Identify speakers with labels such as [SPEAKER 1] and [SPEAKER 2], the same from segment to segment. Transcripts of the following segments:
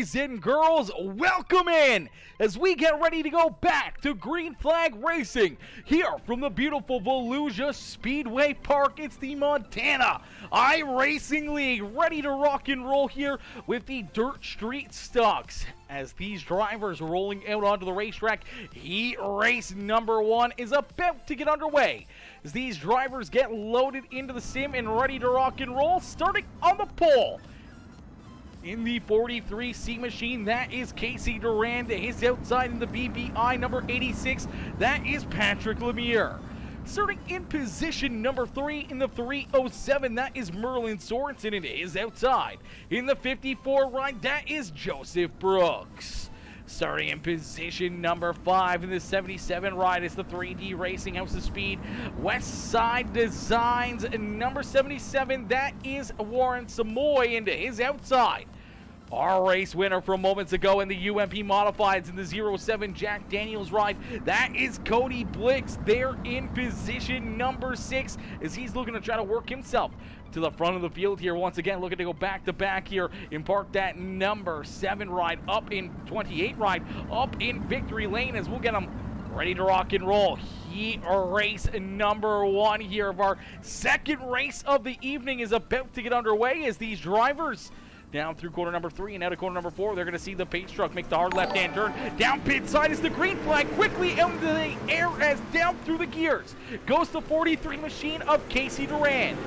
[SPEAKER 1] boys and girls, welcome in as we get ready to go back to green flag racing here from the beautiful Volusia Speedway Park. It's the Montana iRacing League, ready to rock and roll here with the dirt street stocks. As these drivers rolling out onto the racetrack, heat race number 1 is about to get underway. As these drivers get loaded into the sim and ready to rock and roll, starting on the pole. In the 43C machine, that is Casey Durand. His outside in the BBI number 86, that is Patrick Lemire. Starting in position number 3 in the 307, that is Merlin Sorensen, and his outside. In the 54 ride, that is Joseph Brooks. Starting in position number 5 in the 77 ride is the 3D Racing House of Speed West Side Designs number 77, that is Warren Samoy, and his outside. Our race winner from moments ago in the UMP Modifieds in the 07 Jack Daniels ride, that is Cody Blix there in position number 6 as he's looking to try to work himself to the front of the field here. Once again, looking to go back to back here and park that number 7 ride up in 28 ride up in victory lane as we'll get them ready to rock and roll. Heat race number 1 here of our second race of the evening is about to get underway as these drivers down through corner number 3 and out of corner number 4. They're going to see the pace truck make the hard left-hand turn. Down pit side is the green flag. Quickly out into the air as down through the gears goes the 43 machine of Casey Durand.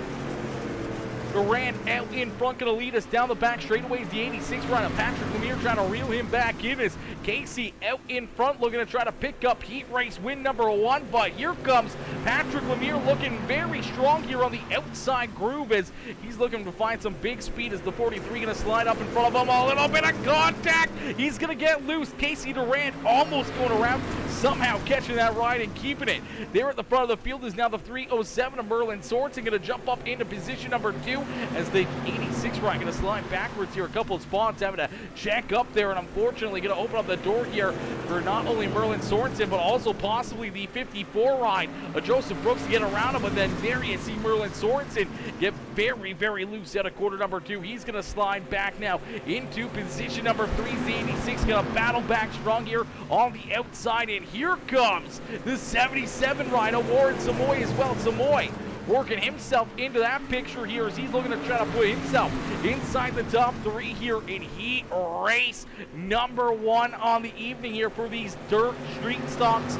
[SPEAKER 1] Durand out in front, going to lead us down the back straightaways. The 86 ride of Patrick Lemire trying to reel him back in as Casey out in front looking to try to pick up heat race win number 1. But here comes Patrick Lemire looking very strong here on the outside groove as he's looking to find some big speed as the 43 going to slide up in front of him. A little bit of contact. He's going to get loose. Casey Durand almost going around, somehow catching that ride and keeping it. There at the front of the field is now the 307 of Merlin Sorensen going to jump up into position number 2 as the 86 ride going to slide backwards here a couple of spots, having to check up there, and unfortunately going to open up the door here for not only Merlin Sorensen but also possibly the 54 ride of Joseph Brooks to get around him. But then there you see Merlin Sorensen get very, very loose out of quarter number 2. He's going to slide back now into position number 3. The 86 going to battle back strong here on the outside, and here comes the 77 ride of Warren Samoy as well. Samoy working himself into that picture here as he's looking to try to put himself inside the top 3 here in heat race number 1 on the evening here for these dirt street stocks.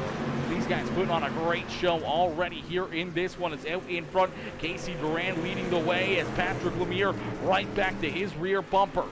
[SPEAKER 1] These guys putting on a great show already here in this one. It's out in front. Casey Durand leading the way as Patrick Lemire right back to his rear bumper.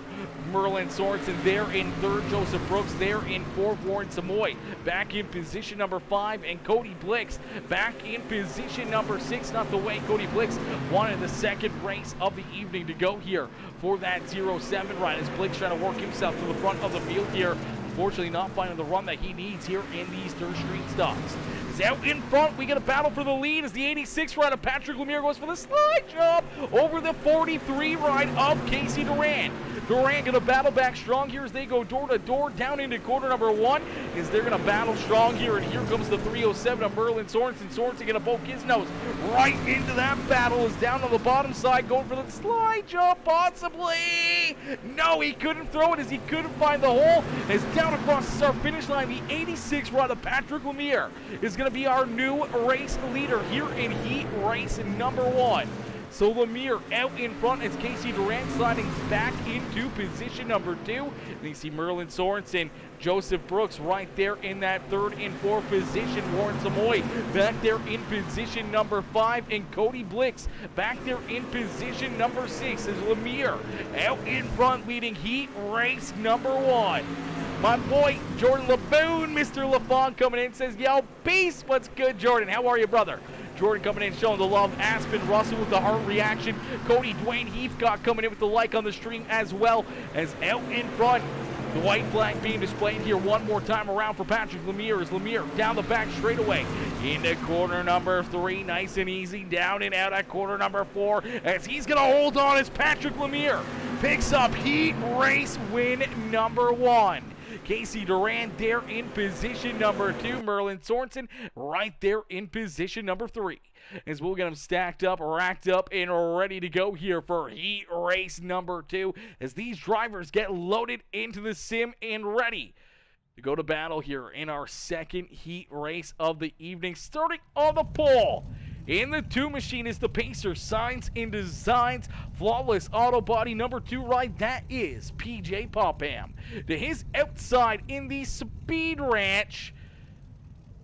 [SPEAKER 1] Merlin Sorensen there in 3rd. Joseph Brooks there in 4th. Warren Samoy back in position number 5. And Cody Blix back in position number 6. Not the way Cody Blix wanted the second race of the evening to go here for that 07 ride as Blix trying to work himself to the front of the field here. Unfortunately not finding the run that he needs here in these dirt street stocks. Out in front, we get a battle for the lead as the 86 ride of Patrick Lemire goes for the slide jump over the 43 ride of Casey Durand. Durand going to battle back strong here as they go door to door down into quarter number 1 as they're going to battle strong here, and here comes the 307 of Merlin Sorensen. Sorensen going to poke his nose right into that battle as down on the bottom side going for the slide jump possibly. No, he couldn't throw it as he couldn't find the hole as down across the start finish line the 86 ride of Patrick Lemire is going to be our new race leader here in heat race number 1. So Lemire out in front as Casey Durand sliding back into position number 2. And you see Merlin Sorensen, Joseph Brooks right there in that 3rd and 4th position. Warren Samoy back there in position number 5. And Cody Blix back there in position number 6 as Lemire out in front leading heat race number 1. My boy Jordan LeBoon, Mr. LaFon coming in, says, yo, peace. What's good, Jordan? How are you, brother? Jordan coming in showing the love. Aspen Russell with the heart reaction. Cody Dwayne Heathcock coming in with the like on the stream as well as out in front. The white flag being displayed here one more time around for Patrick Lemire as Lemire down the back straightaway into corner number 3. Nice and easy down and out at corner number 4 as he's going to hold on as Patrick Lemire picks up heat race win number 1. Casey Durant there in position number 2. Merlin Sorensen right there in position number 3. As we'll get them stacked up, racked up, and ready to go here for heat race number 2. As these drivers get loaded into the sim and ready to go to battle here in our second heat race of the evening. Starting on the pole in the 2 machine is the Pacer Signs and Designs Flawless Auto Body number 2 ride. That is PJ Popham. To his outside in the Speed Ranch,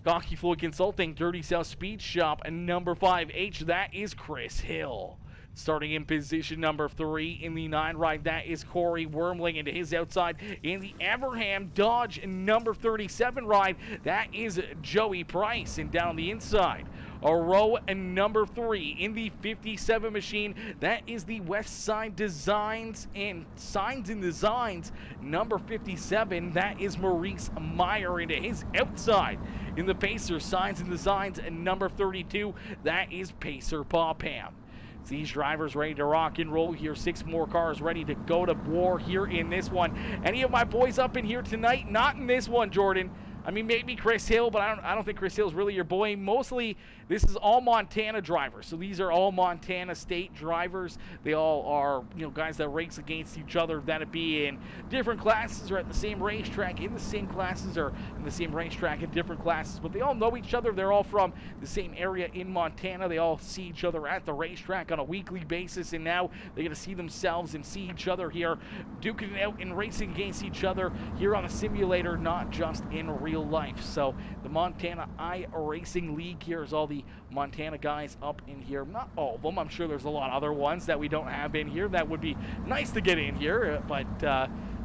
[SPEAKER 1] Gawky Floyd Consulting, Dirty South Speed Shop, and number 5H, that is Chris Hill. Starting in position number 3 in the 9 ride, that is Corey Wormling. And to his outside in the Abraham Dodge number 37 ride, that is Joey Price. And down the inside, a row and number 3 in the 57 machine, that is the West Side Designs and Signs and Designs number 57, that is Maurice Meyer. Into his outside in the Pacer Signs and Designs and number 32, that is Pacer Popham. These drivers ready to rock and roll here. 6 more cars ready to go to war here in this one. Any of my boys up in here tonight? Not in this one, Jordan. I mean, maybe Chris Hill, but I don't think Chris Hill's really your boy. Mostly, this is all Montana drivers. So these are all Montana state drivers. They all are, guys that race against each other. That'd be in different classes or at the same racetrack, in the same classes or in the same racetrack in different classes. But they all know each other. They're all from the same area in Montana. They all see each other at the racetrack on a weekly basis. And now they're going to see themselves and see each other here, duking it out and racing against each other here on a simulator, not just in real life. So the Montana iRacing League here is all the Montana guys up in here. Not all of them. I'm sure there's a lot of other ones that we don't have in here. That would be nice to get in here, but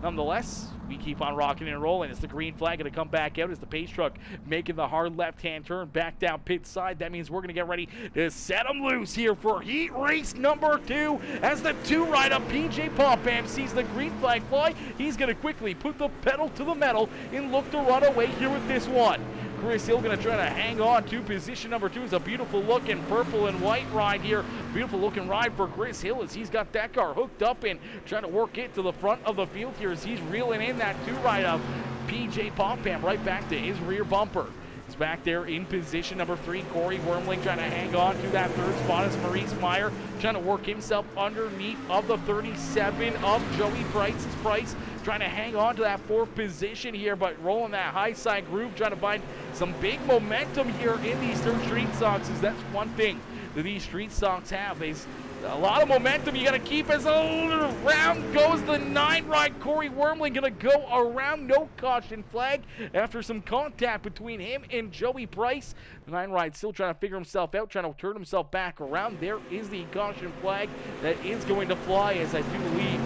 [SPEAKER 1] nonetheless, we keep on rocking and rolling. It's the green flag going to come back out as the pace truck making the hard left-hand turn back down pit side. That means we're going to get ready to set them loose here for heat race number 2. As the 2 ride up, PJ Popham sees the green flag fly. He's going to quickly put the pedal to the metal and look to run away here with this one. Chris Hill going to try to hang on to position number 2. It's a beautiful looking purple and white ride here. Beautiful looking ride for Chris Hill as he's got that car hooked up and trying to work it to the front of the field here as he's reeling in that 2 ride of PJ Popham right back to his rear bumper. He's back there in position number 3. Corey Wormling trying to hang on to that 3rd spot as Maurice Meyer trying to work himself underneath of the 37 of Joey Price's Price. Trying to hang on to that 4th position here, but rolling that high side groove, trying to find some big momentum here in these street stocks. That's one thing that these street stocks have. Is a lot of momentum you got to keep as around goes the 9 ride. Corey Wormling going to go around, no caution flag after some contact between him and Joey Price. The 9 ride still trying to figure himself out, trying to turn himself back around. There is the caution flag that is going to fly, as I do believe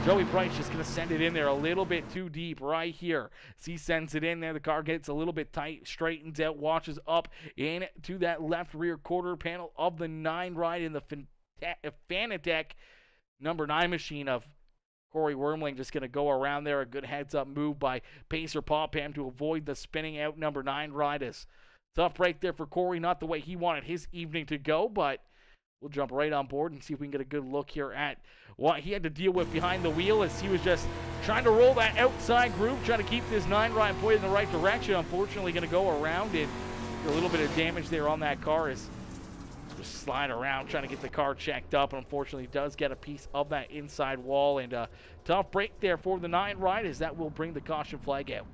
[SPEAKER 1] Joey Price just going to send it in there a little bit too deep right here. As he sends it in there, the car gets a little bit tight, straightens out, washes up into that left rear quarter panel of the 9 ride in the Fanatec number 9 machine of Corey Wormling. Just going to go around there. A good heads-up move by Pacer Popham to avoid the spinning out number 9 ride. Is tough break there for Corey. Not the way he wanted his evening to go, but we'll jump right on board and see if we can get a good look here at what he had to deal with behind the wheel as he was just trying to roll that outside groove, trying to keep this 9 ride pointed in the right direction. Unfortunately, going to go around it. A little bit of damage there on that car as just slide around trying to get the car checked up. And unfortunately, does get a piece of that inside wall. And a tough break there for the 9 ride as that will bring the caution flag out.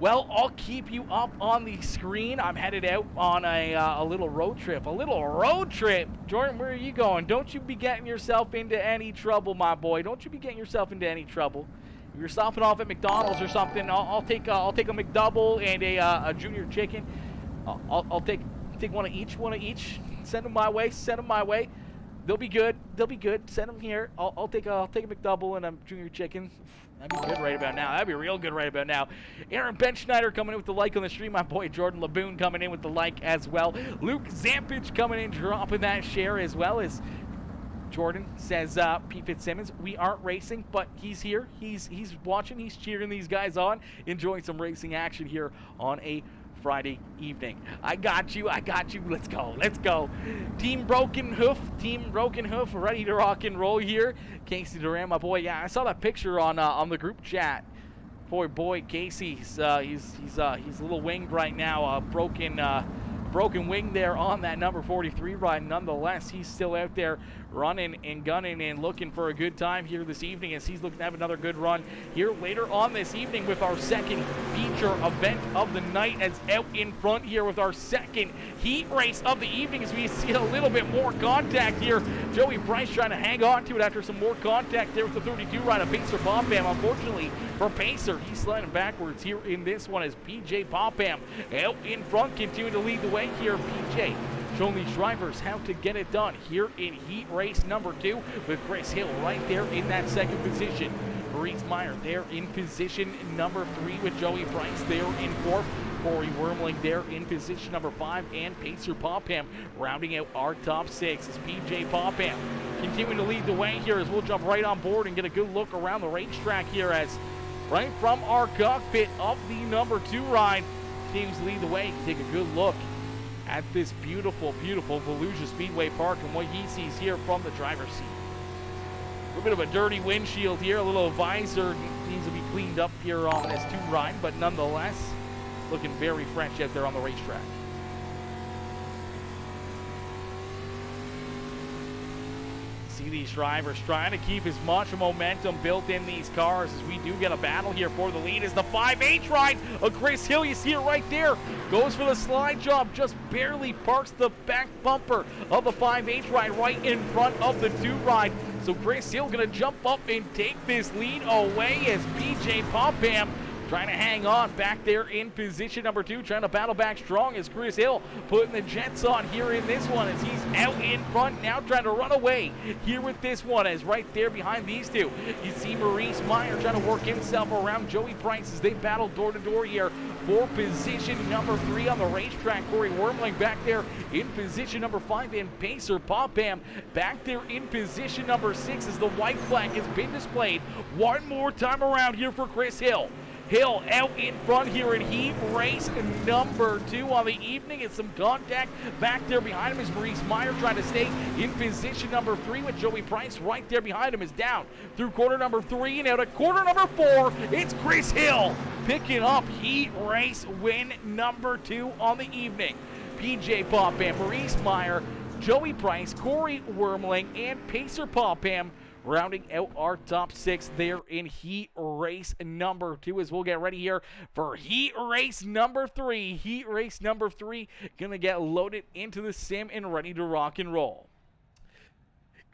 [SPEAKER 1] Well, I'll keep you up on the screen. I'm headed out on a little road trip. A little road trip? Jordan, where are you going? Don't you be getting yourself into any trouble, my boy. Don't you be getting yourself into any trouble. If you're stopping off at McDonald's or something, I'll take a McDouble and a junior chicken. I'll take one of each. Send them my way. They'll be good. Send them here. I'll take a McDouble and a junior chicken. That'd be good right about now. That'd be real good right about now. Aaron Benschneider coming in with the like on the stream. My boy Jordan Laboon coming in with the like as well. Luke Zampich coming in, dropping that share as well as Jordan says, Pete Fitzsimmons, we aren't racing, but he's here. He's watching. He's cheering these guys on, enjoying some racing action here on a Friday evening. I got you. Let's go. Team Broken Hoof, ready to rock and roll here. Casey Durant, my boy. Yeah, I saw that picture on the group chat Poor boy Casey, he's a little winged right now, broken wing there on that number 43 ride. Nonetheless, he's still out there running and gunning and looking for a good time here this evening, as he's looking to have another good run here later on this evening with our second feature event of the night, as out in front here with our second heat race of the evening, as we see a little bit more contact here. Joey Price trying to hang on to it after some more contact there with the 32 ride of Pacer Popham. Unfortunately for Pacer, he's sliding backwards here in this one, as PJ Popham out in front, continuing to lead the way here. PJ showing these drivers how to get it done here in heat race number 2, with Chris Hill right there in that second position. Maurice Meyer there in position number 3, with Joey Price there in 4th. Corey Wormling there in position number 5, and Pacer Popham rounding out our top 6 as PJ Popham continuing to lead the way here, as we'll jump right on board and get a good look around the racetrack here, as right from our cockpit of the number 2 ride continues to lead the way. You can take a good look at this beautiful, beautiful Volusia Speedway Park and what he sees here from the driver's seat. A little bit of a dirty windshield here, a little visor needs to be cleaned up here on this 2 ride, but nonetheless, looking very fresh out there on the racetrack. See these drivers trying to keep as much momentum built in these cars, as we do get a battle here for the lead, as the 5H ride of Chris Hill, you see it right there, goes for the slide job, just barely parks the back bumper of the 5H ride right in front of the 2 ride. So Chris Hill gonna jump up and take this lead away, as PJ Popham trying to hang on back there in position number 2, trying to battle back strong, as Chris Hill putting the jets on here in this one, as he's out in front now trying to run away here with this one, as right there behind these 2, you see Maurice Meyer trying to work himself around Joey Price as they battle door to door here for position number 3 on the racetrack. Corey Wormling back there in position number 5, and Pacer Popham back there in position number 6, as the white flag has been displayed one more time around here for Chris Hill. Hill out in front here in heat race number 2 on the evening, and some contact back there behind him as Maurice Meyer trying to stay in position number 3, with Joey Price right there behind him, is down through corner number 3 and out of corner number 4. It's Chris Hill picking up heat race win number 2 on the evening. PJ Popham, Maurice Meyer, Joey Price, Corey Wormling, and Pacer Popham rounding out our top 6 there in heat race number 2, as we'll get ready here for heat race number 3. Heat race number 3 gonna get loaded into the sim and ready to rock and roll.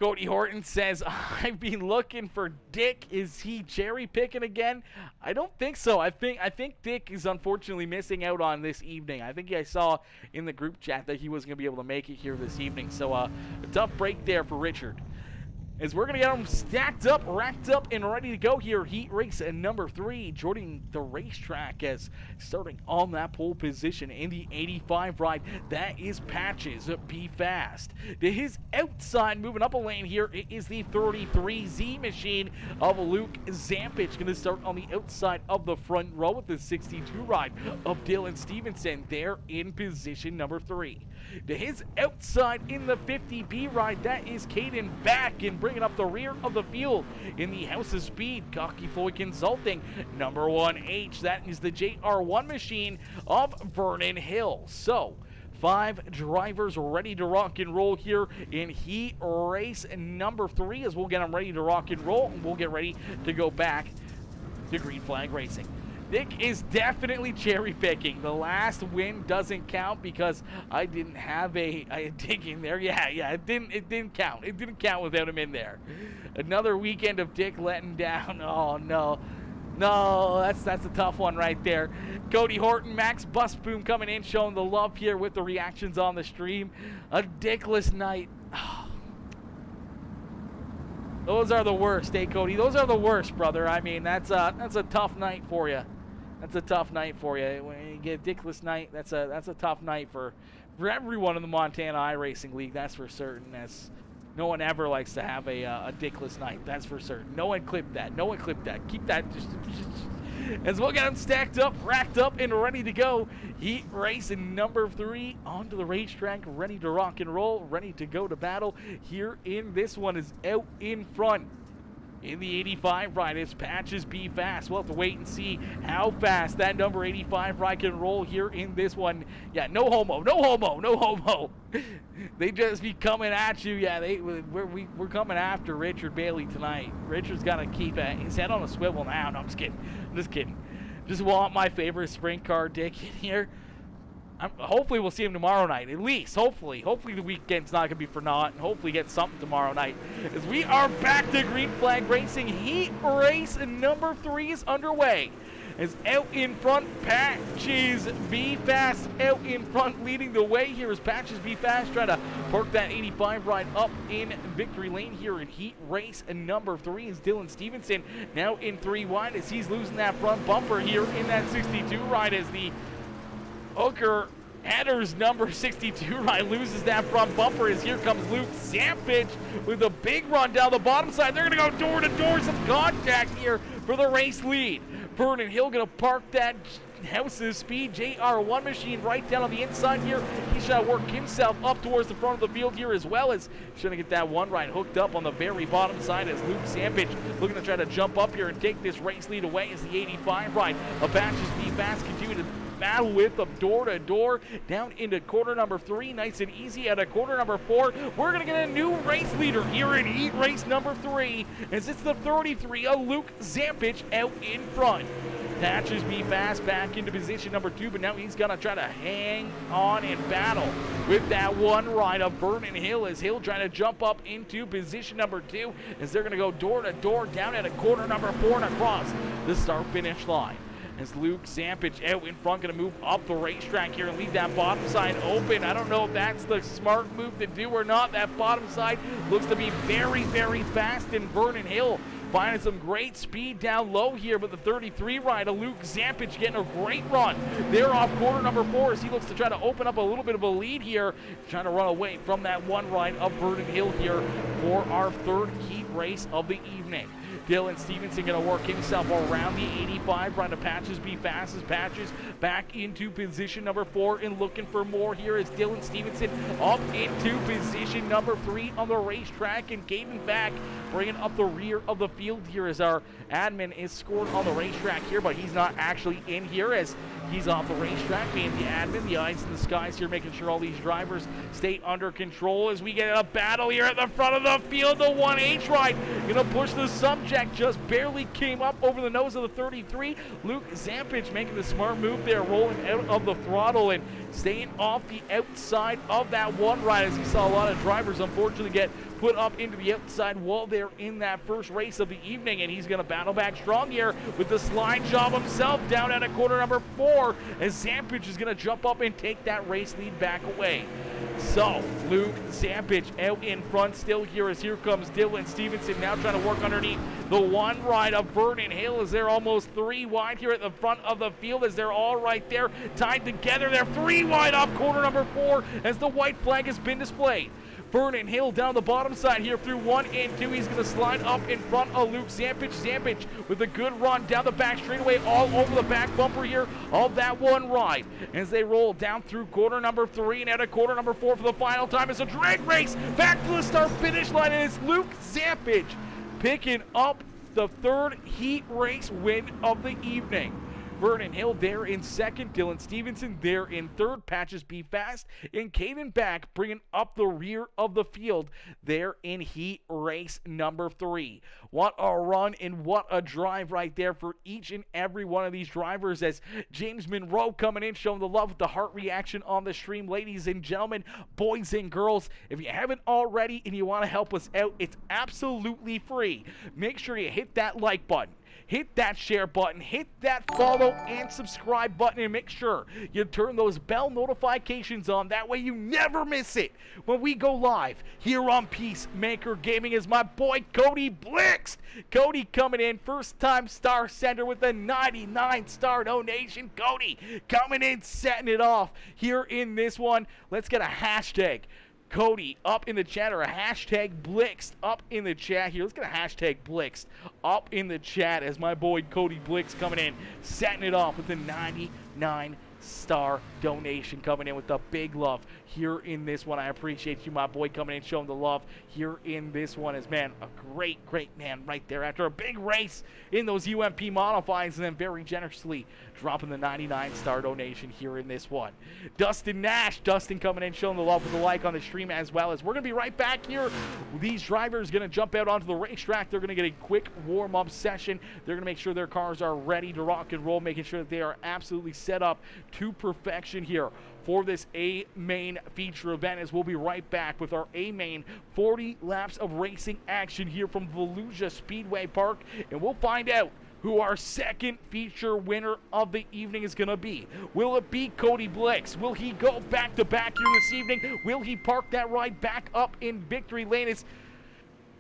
[SPEAKER 1] Cody Horton says, I've been looking for Dick. Is he cherry picking again? I don't think so. I think Dick is unfortunately missing out on this evening. I think I saw in the group chat that he was going to be able to make it here this evening. So a tough break there for Richard, as we're going to get them stacked up, racked up, and ready to go here. Heat race number 3, joining the racetrack as starting on that pole position in the 85 ride. That is Patches. Be fast. To his outside, moving up a lane here, it is the 33Z machine of Luke Zampich. Going to start on the outside of the front row with the 62 ride of Dylan Stevenson there in position number 3. To his outside in the 50B ride, that is Caden back, and bringing up the rear of the field in the House of Speed, Cocky Floyd Consulting, number 1H. That is the JR1 machine of Vernon Hill. So 5 drivers ready to rock and roll here in heat race number 3, as we'll get them ready to rock and roll, and we'll get ready to go back to Green Flag Racing. Nick is definitely cherry picking. The last win doesn't count because I didn't have a Dick in there. Yeah, it didn't count. It didn't count without him in there. Another weekend of Dick letting down. Oh no, that's a tough one right there. Cody Horton, Max Busboom coming in, showing the love here with the reactions on the stream. A Dickless night. Those are the worst, Cody? Those are the worst, brother. I mean, that's a tough night for you. That's a tough night for you. When you get a Dickless night, that's a tough night for everyone in the Montana iRacing League. That's for certain. As no one ever likes to have a Dickless night. That's for certain. No one clipped that. No one clipped that. Keep that just as we'll get them stacked up, racked up, and ready to go. Heat race number 3 onto the racetrack, ready to rock and roll, ready to go to battle. Here in this one is out in front. in the 85 ride. It's Patches Be Fast. We'll have to wait and see how fast that number 85 ride can roll here in this one. Yeah, no homo, no homo, no homo. They just be coming at you. Yeah, we're coming after Richard Bailey tonight. Richard's got to keep his head on a swivel now. No, I'm just kidding. I'm just kidding. Just want my favorite sprint car Dick in here. Hopefully we'll see him tomorrow night, at least. Hopefully the weekend's not going to be for naught, and hopefully get something tomorrow night. As we are back to Green Flag Racing, heat race number 3 is underway. As out in front, Patches Be Fast out in front, leading the way here as Patches Be Fast trying to park that 85 ride up in victory lane here in heat race number 3. Is Dylan Stevenson now in 3 wide as he's losing that front bumper here in that 62 ride as the Hooker Headers number 62 ride loses that front bumper as here comes Luke Zampich with a big run down the bottom side. They're going to go door to door, some contact here for the race lead. Vernon Hill going to park that House's Speed JR1 machine right down on the inside here. He's trying to work himself up towards the front of the field here as well as trying to get that one ride hooked up on the very bottom side as Luke Zampich looking to try to jump up here and take this race lead away as the 85 ride of Patches Be Fast continue to battle with them door to door down into quarter number 3, nice and easy at a quarter number 4. We're gonna get a new race leader here in heat race number 3 as it's the 33 of Luke Zampich out in front. Patches Be Fast back into position number 2, but now he's gonna try to hang on and battle with that one ride of Vernon Hill as Hill trying to jump up into position number 2 as they're gonna go door to door down at a quarter number 4 and across the start finish line. As Luke Zampich out in front, going to move up the racetrack here and leave that bottom side open. I don't know if that's the smart move to do or not. That bottom side looks to be very, very fast, and Vernon Hill finding some great speed down low here, but the 33 ride of Luke Zampich getting a great run. They're off quarter number 4 as he looks to try to open up a little bit of a lead here, trying to run away from that one ride of Vernon Hill here for our 3rd heat race of the evening. Dylan Stevenson going to work himself around the 85, trying to Patches Be Fast as Patches back into position number 4 and looking for more here as Dylan Stevenson up into position number 3 on the racetrack and gaining back, bringing up the rear of the field here as our admin is scored on the racetrack here, but he's not actually in here as he's off the racetrack, being the admin, the eyes in the skies here, making sure all these drivers stay under control as we get a battle here at the front of the field. The 1H ride gonna push the subject, just barely came up over the nose of the 33. Luke Zampich making the smart move there, rolling out of the throttle and staying off the outside of that one ride as he saw a lot of drivers unfortunately get put up into the outside wall there in that first race of the evening, and he's going to battle back strong here with the slide job himself down at a quarter number 4 as Zampich is going to jump up and take that race lead back away. So Luke Zampich out in front still here as here comes Dylan Stevenson now trying to work underneath the one ride of Vernon Hill as they're almost 3 wide here at the front of the field as they're all right there tied together. They're 3 wide off quarter number 4 as the white flag has been displayed. Vernon Hill down the bottom side here through 1 and 2. He's going to slide up in front of Luke Zampich. Zampich with a good run down the back straightaway all over the back bumper here of that one ride. As they roll down through quarter number 3 and at a quarter number 4 for the final time. It's a drag race back to the start finish line, and it's Luke Zampich picking up the 3rd heat race win of the evening. Vernon Hill there in 2nd, Dylan Stevenson there in 3rd, Patches Be Fast, and Caden back bringing up the rear of the field there in heat race number 3. What a run and what a drive right there for each and every one of these drivers as James Monroe coming in showing the love with the heart reaction on the stream. Ladies and gentlemen, boys and girls, if you haven't already and you want to help us out, it's absolutely free. Make sure you hit that like button. Hit that share button, hit that follow and subscribe button, and make sure you turn those bell notifications on. That way you never miss it when we go live here on PeaceMaker Gaming. Is my boy Cody Blixt. Cody coming in, first time star sender with a 99 star donation. Cody coming in, setting it off here in this one. Let's get a hashtag Cody up in the chat, or a hashtag Blixt up in the chat here. Let's get a hashtag Blixt up in the chat as my boy Cody Blixt coming in, setting it off with a 99 star donation coming in with the big love here in this one. I appreciate you, my boy, coming in, showing the love here in this one. Is, man, a great man right there after a big race in those UMP modifieds, and then very generously dropping the 99 star donation here in this one. Dustin Nash, Dustin coming in, showing the love with a like on the stream, as well as we're going to be right back here. These drivers going to jump out onto the racetrack. They're going to get a quick warm-up session. They're going to make sure their cars are ready to rock and roll, making sure that they are absolutely set up to perfection here for this A-Main feature event, as we'll be right back with our A-Main 40 laps of racing action here from Volusia Speedway Park, and we'll find out who our second feature winner of the evening is going to be. Will it be Cody Blix? Will he go back-to-back here this evening? Will he park that ride back up in victory lane? It's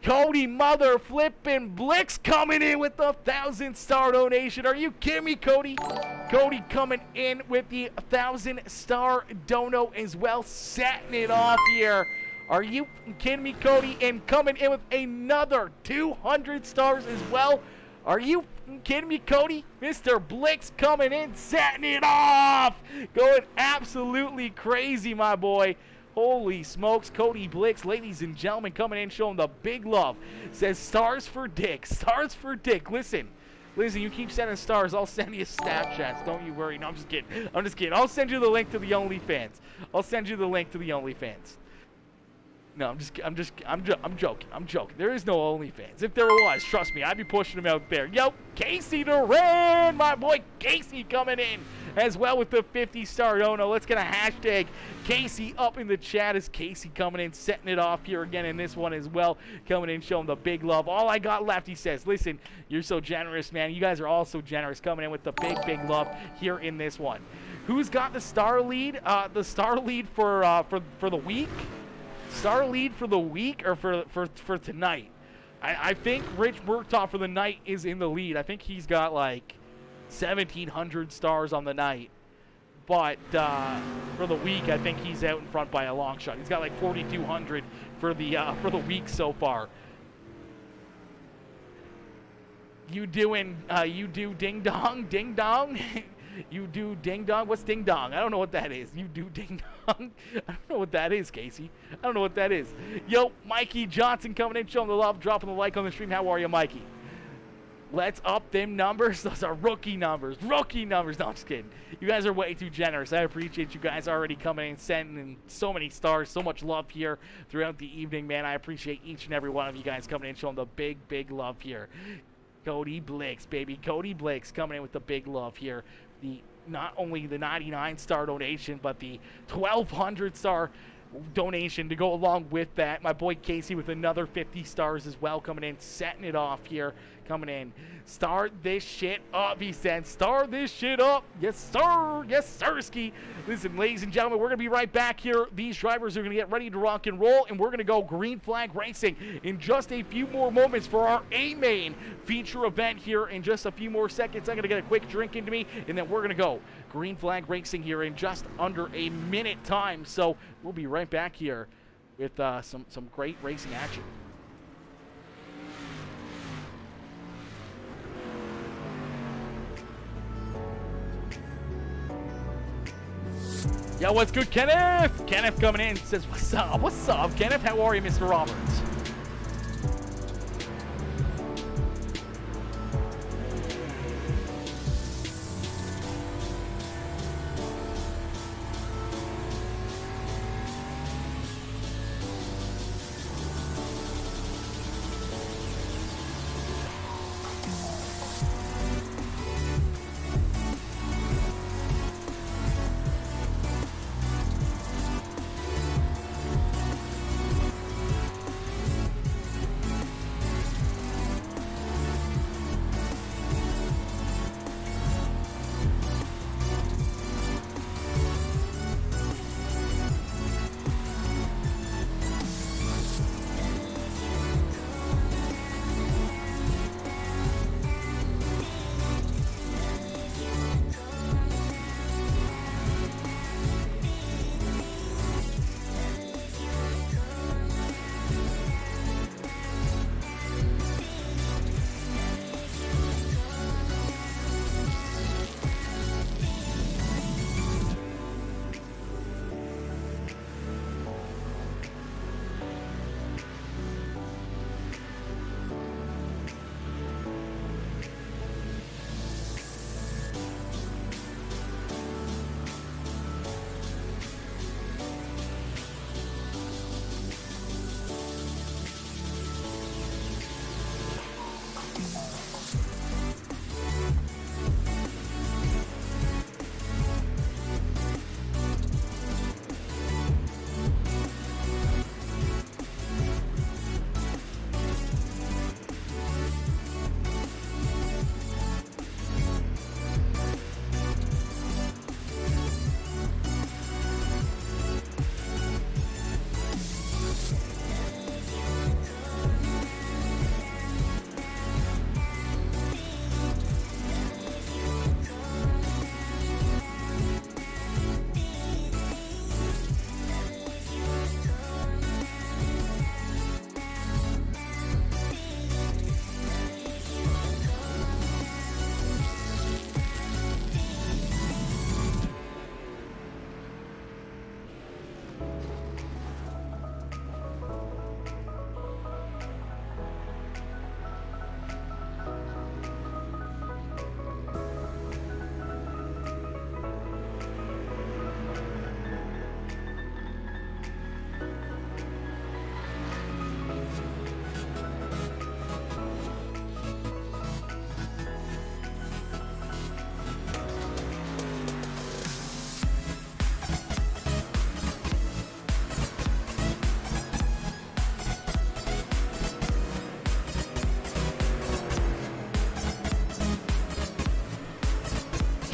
[SPEAKER 1] Cody mother flipping Blix coming in with the 1,000-star donation. Are you kidding me, Cody? Cody coming in with the 1,000-star dono as well, setting it off here. Are you kidding me, Cody? And coming in with another 200 stars as well. Are you kidding me, Cody? Mr. Blix coming in, setting it off. Going absolutely crazy, my boy. Holy smokes, Cody Blix, ladies and gentlemen, coming in, showing the big love. Says stars for Dick, stars for Dick. Listen, you keep sending stars, I'll send you Snapchats. Don't you worry. No, I'm just kidding. I'll send you the link to the OnlyFans. No, I'm joking. There is no OnlyFans. If there was, trust me, I'd be pushing them out there. Yo, Casey Duran, my boy Casey coming in as well with the 50-star dono. Let's get a hashtag Casey up in the chat. As Casey coming in, setting it off here again in this one as well. Coming in, showing the big love. All I got left, he says. Listen, you're so generous, man. You guys are all so generous. Coming in with the big love here in this one. Who's got the star lead? The star lead for the week? Star lead for the week or for tonight? I think Rich Murtaugh for the night is in the lead. I think he's got like 1,700 stars on the night. But for the week, I think he's out in front by a long shot. He's got like 4,200 for the week so far. You do ding dong? You do ding dong? What's ding dong? I don't know what that is. You do ding dong? I don't know what that is, Casey. I don't know what that is. Yo, Mikey Johnson coming in, showing the love, dropping the like on the stream. How are you, Mikey? Let's up them numbers. Those are rookie numbers. No, I'm just kidding. You guys are way too generous. I appreciate you guys already coming in, sending in so many stars, so much love here throughout the evening, man. I appreciate each and every one of you guys coming in, showing the big love here. Cody Blix, baby. Cody Blix coming in with the big love here. Not only the 99-star donation, but the 1,200-star donation to go along with that. My boy Casey with another 50 stars as well, coming in, setting it off here. Coming in, start this shit up, he said. Start this shit up. Yes, sir. Yes, sirski. Listen, ladies and gentlemen, we're going to be right back here. These drivers are going to get ready to rock and roll, and we're going to go green flag racing in just a few more moments for our A-Main feature event here in just a few more seconds. I'm going to get a quick drink into me, and then we're going to go green flag racing here in just under a minute time. So we'll be right back here with some great racing action. Yo, what's good, Kenneth? Kenneth coming in says, what's up? What's up, Kenneth? How are you, Mr. Roberts?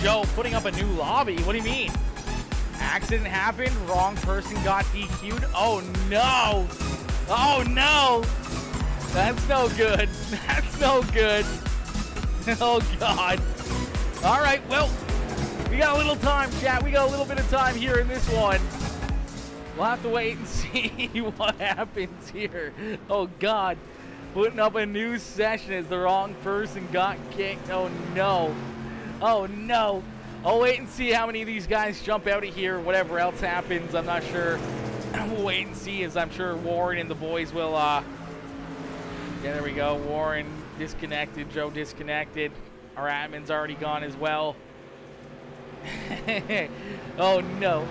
[SPEAKER 1] Joe putting up a new lobby. What do you mean? Accident happened. Wrong person got DQ'd. Oh, no. Oh, no. That's no good. That's no good. Oh, God. All right, well, we got a little time, chat. We got a little bit of time here in this one. We'll have to wait and see what happens here. Oh, God. Putting up a new session as the wrong person got kicked. Oh, no. Oh, no. I'll wait and see how many of these guys jump out of here. Whatever else happens, I'm not sure. We'll wait and see, as I'm sure Warren and the boys will, yeah, there we go. Warren disconnected. Joe disconnected. Our admin's already gone as well. Oh, no.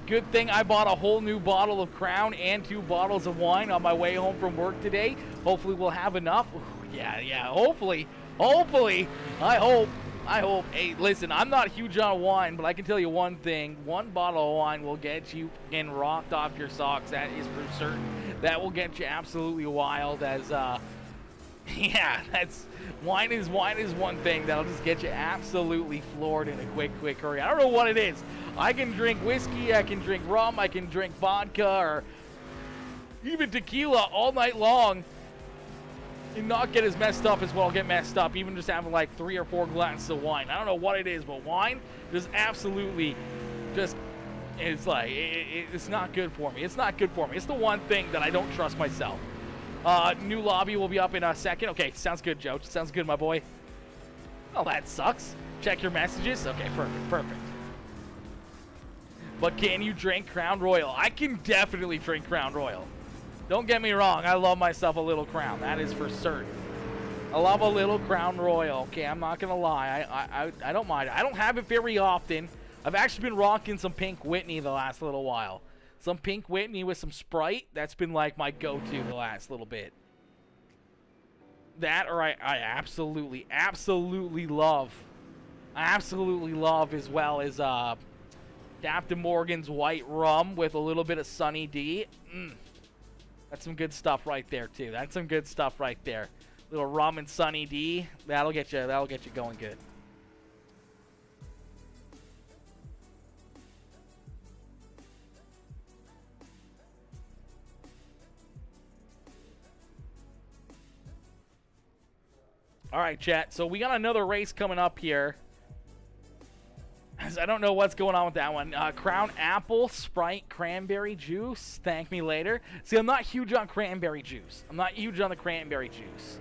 [SPEAKER 1] Good thing I bought a whole new bottle of Crown and 2 bottles of wine on my way home from work today. Hopefully we'll have enough. Ooh, yeah, hopefully. I hope. Hey, listen, I'm not huge on wine, but I can tell you one thing. 1 bottle of wine will get you getting rocked off your socks. That is for certain. That will get you absolutely wild as, yeah, wine is one thing that'll just get you absolutely floored in a quick hurry. I don't know what it is. I can drink whiskey, I can drink rum, I can drink vodka, or even tequila all night long and not get as messed up as what I'll get messed up, even just having like 3 or 4 glasses of wine. I don't know what it is, but wine is absolutely just, it's like, it's not good for me. It's not good for me. It's the one thing that I don't trust myself. New lobby will be up in a second. Okay, sounds good, Joe. Sounds good, my boy. Oh, that sucks. Check your messages. Okay, perfect. But can you drink Crown Royal? I can definitely drink Crown Royal. Don't get me wrong. I love myself a little Crown. That is for certain. I love a little Crown Royal. Okay, I'm not going to lie. I don't mind. I don't have it very often. I've actually been rocking some Pink Whitney the last little while. Some Pink Whitney with some Sprite. That's been like my go-to the last little bit. That, or I absolutely love. I absolutely love, as well as Captain Morgan's white rum with a little bit of Sunny D. That's some good stuff right there too. That's some good stuff right there. Little rum and Sunny D. That'll get you going good. All right, chat. So we got another race coming up here. I don't know what's going on with that one. Crown Apple, Sprite, Cranberry Juice. Thank me later. See, I'm not huge on cranberry juice. I'm not huge on the cranberry juice.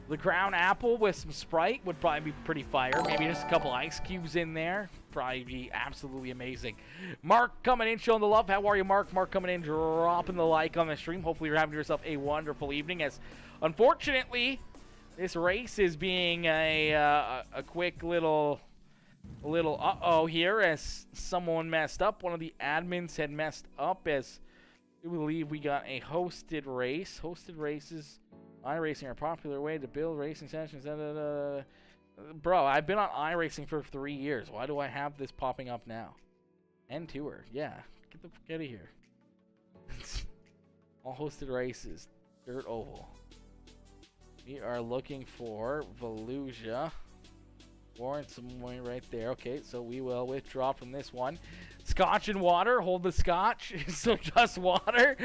[SPEAKER 1] The Crown Apple with some Sprite would probably be pretty fire. Maybe just a couple ice cubes in there. Probably be absolutely amazing. Mark coming in, showing the love. How are you, Mark? Mark coming in, dropping the like on the stream. Hopefully you're having yourself a wonderful evening. As unfortunately, this race is being a quick little uh-oh here, as someone messed up. One of the admins had messed up, as we believe we got a hosted race. Hosted races, iRacing are a popular way to build racing sessions. Bro, I've been on iRacing for 3 years. Why do I have this popping up now? End tour. Yeah, get the fuck out of here. All hosted races. Dirt Oval. We are looking for Volusia. Warrant some way right there. Okay, so we will withdraw from this one. Scotch and water. Hold the scotch. So just water.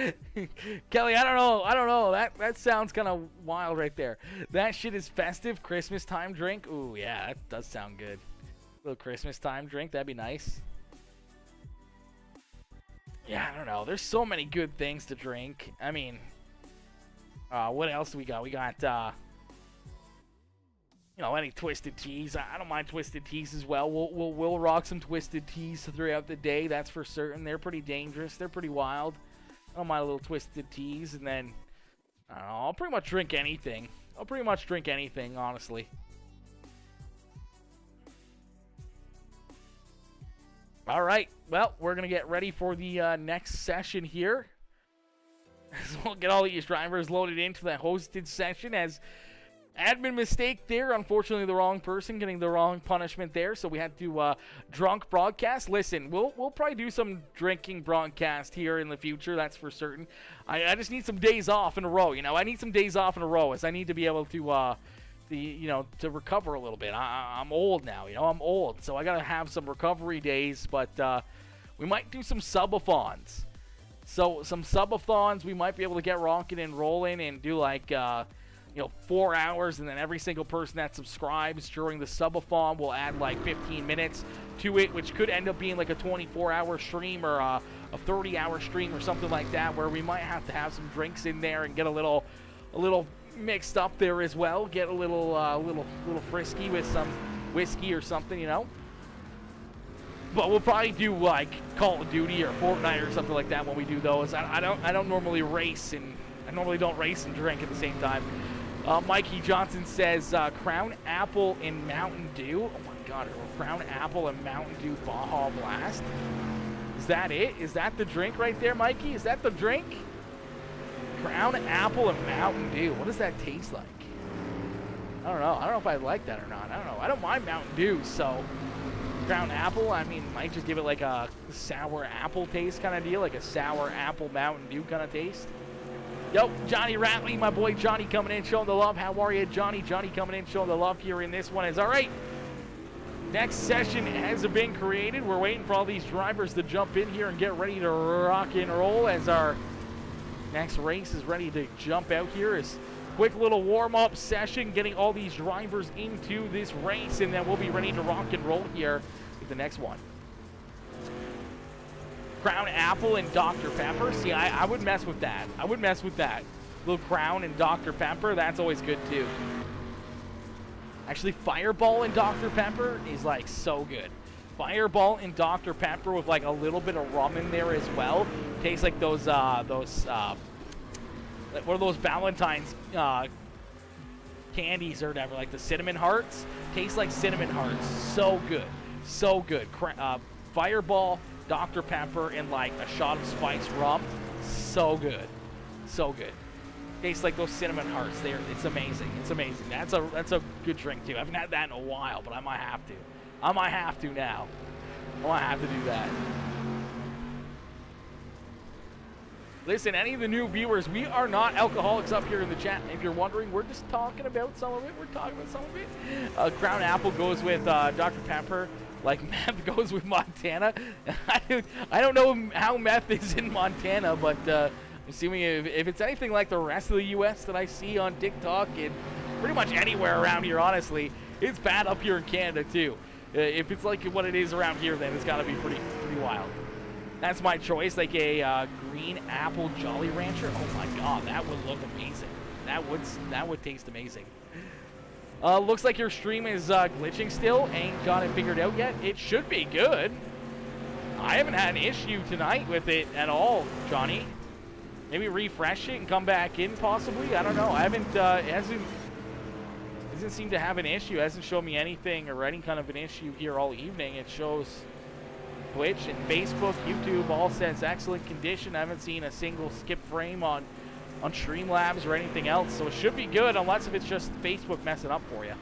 [SPEAKER 1] Kelly, I don't know. That sounds kind of wild right there. That shit is festive. Christmas time drink. Ooh, yeah, that does sound good. A little Christmas time drink. That'd be nice. Yeah, I don't know. There's so many good things to drink. I mean, what else do we got? We got, you know, any twisted teas. I don't mind twisted teas as well. We'll rock some twisted teas throughout the day. That's for certain. They're pretty dangerous. They're pretty wild. I don't mind a little twisted teas. And then, I don't know, I'll pretty much drink anything. Honestly. All right. Well, we're going to get ready for the next session here. So we'll get all these drivers loaded into the hosted session, as admin mistake there. Unfortunately, the wrong person getting the wrong punishment there. So we had to drunk broadcast. Listen, we'll probably do some drinking broadcast here in the future. That's for certain. I just need some days off in a row. You know, I need some days off in a row, as I need to be able to to recover a little bit. I'm old now, I'm old, so I gotta have some recovery days. But we might do some subathons. So some subathons, we might be able to get rocking and rolling and do like 4 hours, and then every single person that subscribes during the subathon will add like 15 minutes to it, which could end up being like a 24-hour stream or a 30-hour stream or something like that, where we might have to have some drinks in there and get a little mixed up there as well, get a little frisky with some whiskey or something, But we'll probably do like Call of Duty or Fortnite or something like that when we do those. I don't normally race, and I normally don't race and drink at the same time. Mikey Johnson says Crown Apple and Mountain Dew. Oh my God, Crown Apple and Mountain Dew Baja Blast. Is that it? Is that the drink right there, Mikey? Is that the drink? Crown Apple and Mountain Dew. What does that taste like? I don't know. I don't know if I like that or not. I don't know. I don't mind Mountain Dew, so Crown Apple, I mean, might just give it like a sour apple taste kind of deal, like a sour apple Mountain Dew kind of taste. Yo, Johnny Ratley, my boy Johnny coming in, showing the love. How are you, Johnny? Johnny coming in, showing the love here in this one. Is all right. Next session has been created. We're waiting for all these drivers to jump in here and get ready to rock and roll as our next race is ready to jump out here. Is quick little warm-up session, getting all these drivers into this race, and then we'll be ready to rock and roll here with the next one. Crown Apple and Dr. Pepper. See, I would mess with that. I would mess with that. Little Crown and Dr. Pepper, that's always good too. Actually, Fireball and Dr. Pepper is like so good. Fireball and Dr. Pepper with like a little bit of rum in there as well. Tastes like those what are those Valentine's candies or whatever, like the cinnamon hearts. Tastes like cinnamon hearts. So good. So good. Fireball, Dr. Pepper, and like a shot of spiced rum. So good. So good. Tastes like those cinnamon hearts. It's amazing. It's amazing. That's a good drink too. I haven't had that in a while, but I might have to. I might have to now. I might have to do that. Listen, any of the new viewers, we are not alcoholics up here in the chat. If you're wondering, we're just talking about some of it. We're talking about some of it. Crown Apple goes with Dr. Pepper, like meth goes with Montana. I don't know how meth is in Montana, but assuming if it's anything like the rest of the U.S. that I see on TikTok and pretty much anywhere around here, honestly, it's bad up here in Canada too. If it's like what it is around here, then it's got to be pretty wild. That's my choice, like a green apple Jolly Rancher. Oh my God, that would look amazing. That would taste amazing. Looks like your stream is glitching still. Ain't got it figured out yet. It should be good. I haven't had an issue tonight with it at all, Johnny. Maybe refresh it and come back in, possibly. I don't know. I haven't. It hasn't seemed to have an issue. It hasn't shown me anything or any kind of an issue here all evening. It shows Twitch and Facebook, YouTube all says excellent condition. I haven't seen a single skip frame on Streamlabs or anything else, so it should be good unless if it's just Facebook messing up for you.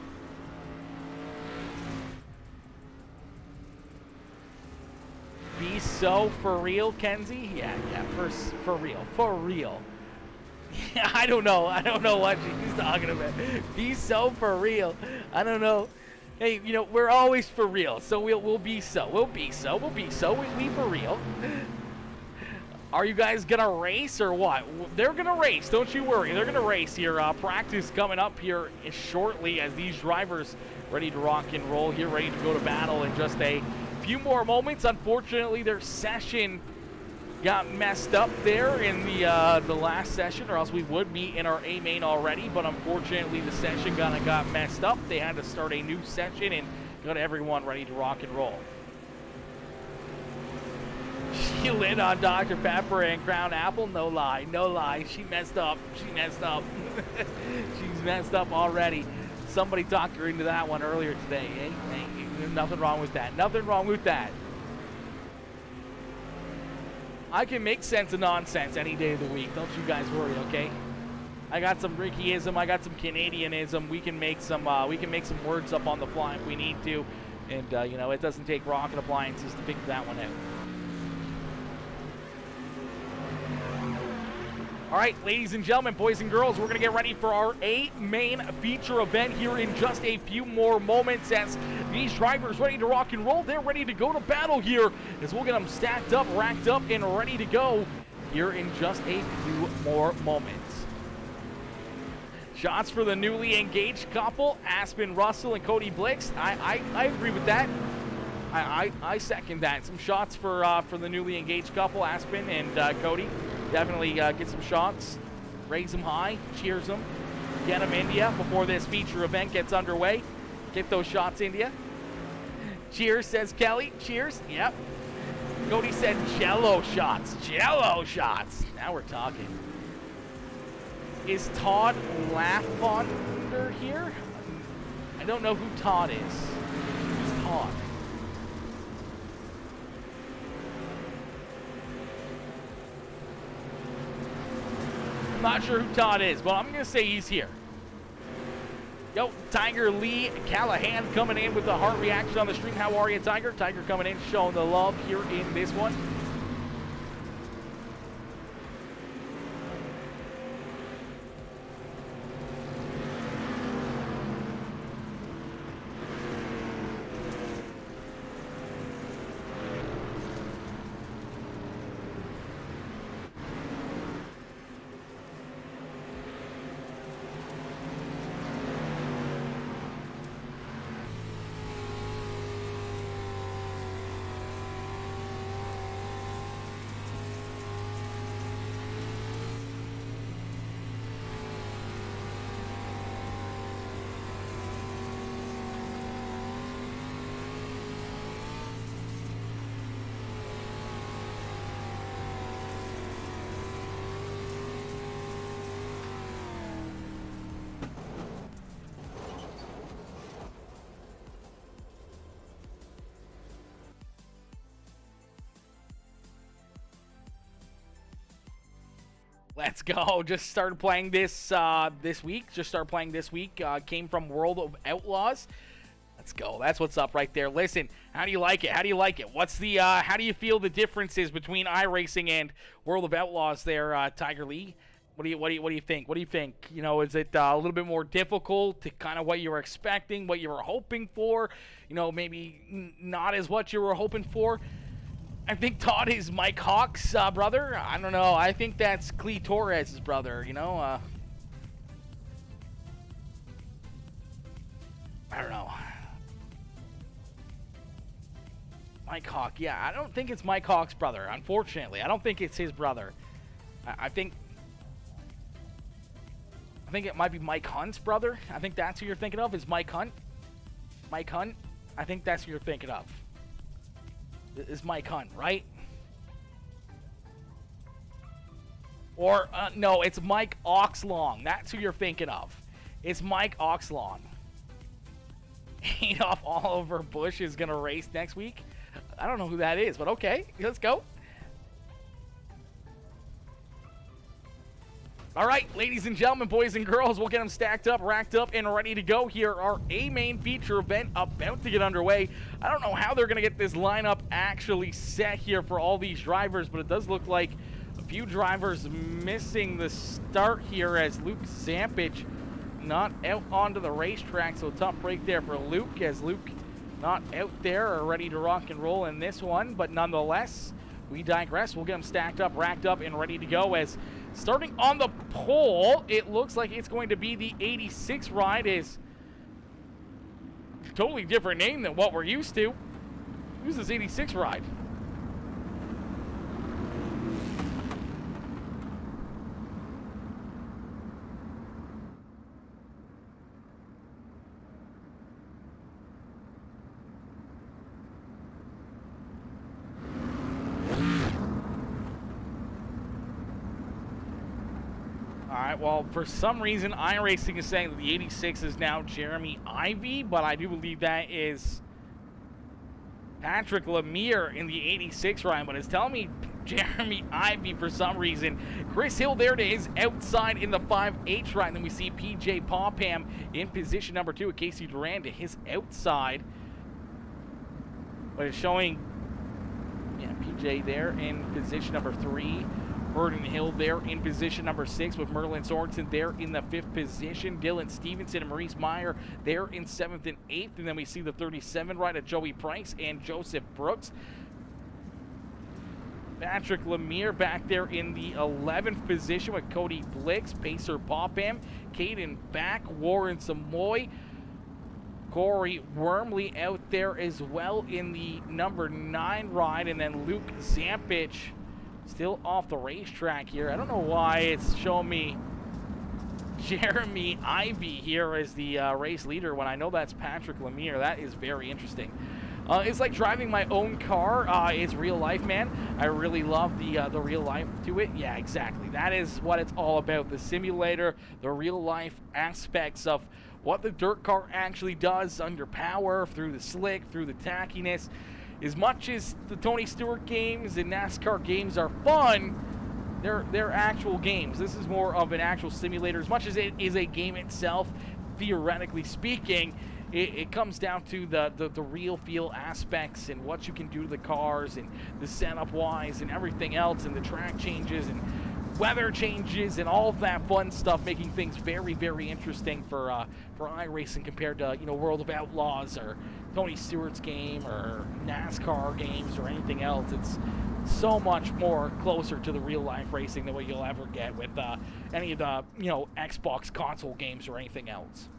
[SPEAKER 1] Be so for real, Kenzie? Yeah, for real. Yeah, I don't know what she's talking about. Be so for real. I don't know. Hey, we're always for real, so we'll be so. We'll be for real. Are you guys gonna race or what? They're gonna race, don't you worry. They're gonna race here. Practice coming up here shortly as these drivers ready to rock and roll here, ready to go to battle in just a few more moments. Unfortunately, their session got messed up there in the last session, or else we would be in our A main already, but unfortunately the session kind of got messed up. They had to start a new session and got everyone ready to rock and roll. She lit on Dr. Pepper and Crown Apple. No lie. She messed up. She's messed up already. Somebody talked her into that one earlier today. Hey, nothing wrong with that. I can make sense of nonsense any day of the week. Don't you guys worry, okay? I got some Rickyism. I got some Canadianism. We can make some words up on the fly if we need to, and it doesn't take rocket appliances to figure that one out. All right, ladies and gentlemen, boys and girls, we're going to get ready for our main feature event here in just a few more moments as these drivers ready to rock and roll. They're ready to go to battle here as we'll get them stacked up, racked up, and ready to go here in just a few more moments. Shots for the newly engaged couple, Aspen Russell and Cody Blix. I agree with that. I second that. Some shots for the newly engaged couple, Aspen and Cody. Definitely get some shots, raise them high, cheers them, get them India before this feature event gets underway. Get those shots, India. Cheers, says Kelly. Cheers. Yep. Cody said jello shots. Jello shots. Now we're talking. Is Todd Laffonder here? I don't know who Todd is. Who's Todd? I'm not sure who Todd is, but I'm going to say he's here. Yo, Tiger Lee Callahan coming in with the heart reaction on the stream. How are you, Tiger? Tiger coming in, showing the love here in this one. Let's go. Just started playing this this week. Came from World of Outlaws. Let's go. That's what's up right there. Listen, how do you like it? How do you like it? What's the how do you feel the differences between iRacing and World of Outlaws there, Tiger Lee? What do you think? What do you think? You know, is it a little bit more difficult to kind of what you were expecting, what you were hoping for? You know, maybe not as what you were hoping for. I think Todd is Mike Hawk's brother. I don't know. I think that's Clee Torres' brother, you know. I don't know. Mike Hawk. Yeah, I don't think it's Mike Hawk's brother, unfortunately. I don't think it's his brother. I think it might be Mike Hunt's brother. I think that's who you're thinking of, is Mike Hunt. Mike Hunt. I think that's who you're thinking of. Is Mike Hunt, right? Or, no, it's Mike Oxlong. That's who you're thinking of. It's Mike Oxlong. Adolf Oliver Bush is going to race next week. I don't know who that is, but okay. Let's go. All right, ladies and gentlemen, boys and girls, we'll get them stacked up, racked up, and ready to go here. Our main feature event about to get underway. I don't know how they're going to get this lineup actually set here for all these drivers, but it does look like a few drivers missing the start here as Luke Zampich not out onto the racetrack. So tough break there for Luke, as Luke not out there or ready to rock and roll in this one. But nonetheless, we digress. We'll get them stacked up, racked up, and ready to go as starting on the pole, it looks like it's going to be the 86 ride. Is a totally different name than what we're used to. Who's this 86 ride? Well, for some reason, iRacing is saying that the 86 is now Jeremy Ivy, but I do believe that is Patrick Lemire in the 86 ride, but it's telling me Jeremy Ivy for some reason. Chris Hill there to his outside in the 5H ride, and then we see PJ Popham in position number 2, Casey Duran to his outside. But it's showing, yeah, PJ there in position number 3. Vernon Hill there in position number 6 with Merlin Sorensen there in the 5th position. Dylan Stevenson and Maurice Meyer there in 7th and 8th. And then we see the 37 ride of Joey Price and Joseph Brooks. Patrick Lemire back there in the 11th position with Cody Blix, Pacer Popham, Caden Back, Warren Samoy, Corey Wormley out there as well in the number 9 ride, and then Luke Zampich still off the racetrack here. I don't know why it's showing me Jeremy Ivy here as the race leader when I know that's Patrick Lemire. That is very interesting. It's like driving my own car. It's real life, man. I really love the real life to it. Yeah, exactly. That is what it's all about. The simulator, the real life aspects of what the dirt car actually does under power, through the slick, through the tackiness. As much as the Tony Stewart games and NASCAR games are fun, they're actual games. This is more of an actual simulator. As much as it is a game itself, theoretically speaking, it comes down to the real feel aspects and what you can do to the cars and the setup wise and everything else, and the track changes and weather changes and all of that fun stuff, making things very, very interesting for iRacing compared to, you know, World of Outlaws or Tony Stewart's game or NASCAR games or anything else. It's so much more closer to the real life racing than what you'll ever get with any of the, you know, Xbox console games or anything else.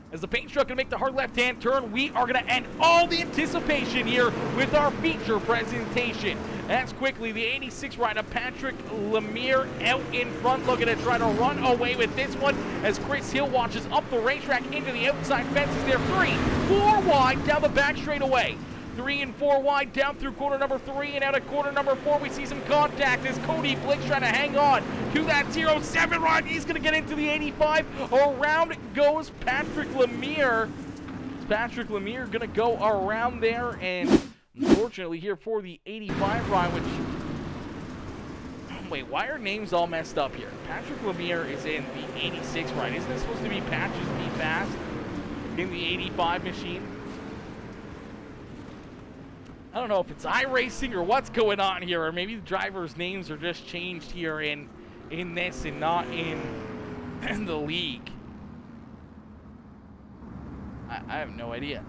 [SPEAKER 1] As the paint truck going to make the hard left-hand turn, we are going to end all the anticipation here with our feature presentation. That's quickly the 86 rider Patrick Lemire out in front, looking to try to run away with this one as Chris Hill watches up the racetrack into the outside fences there. 3, 4 wide down the back straightaway. 3 and 4 wide down through corner number 3 and out of corner number 4. We see some contact as Cody Blix trying to hang on to that 07 ride. He's going to get into the 85. Around goes Patrick Lemire. Patrick Lemire going to go around there, and unfortunately here for the 85 ride, which... Wait, why are names all messed up here? Patrick Lemire is in the 86 ride. Isn't this supposed to be Patches Be Fast in the 85 machine? I don't know if it's iRacing or what's going on here, or maybe the drivers' names are just changed here in this and not in the league. I have no idea.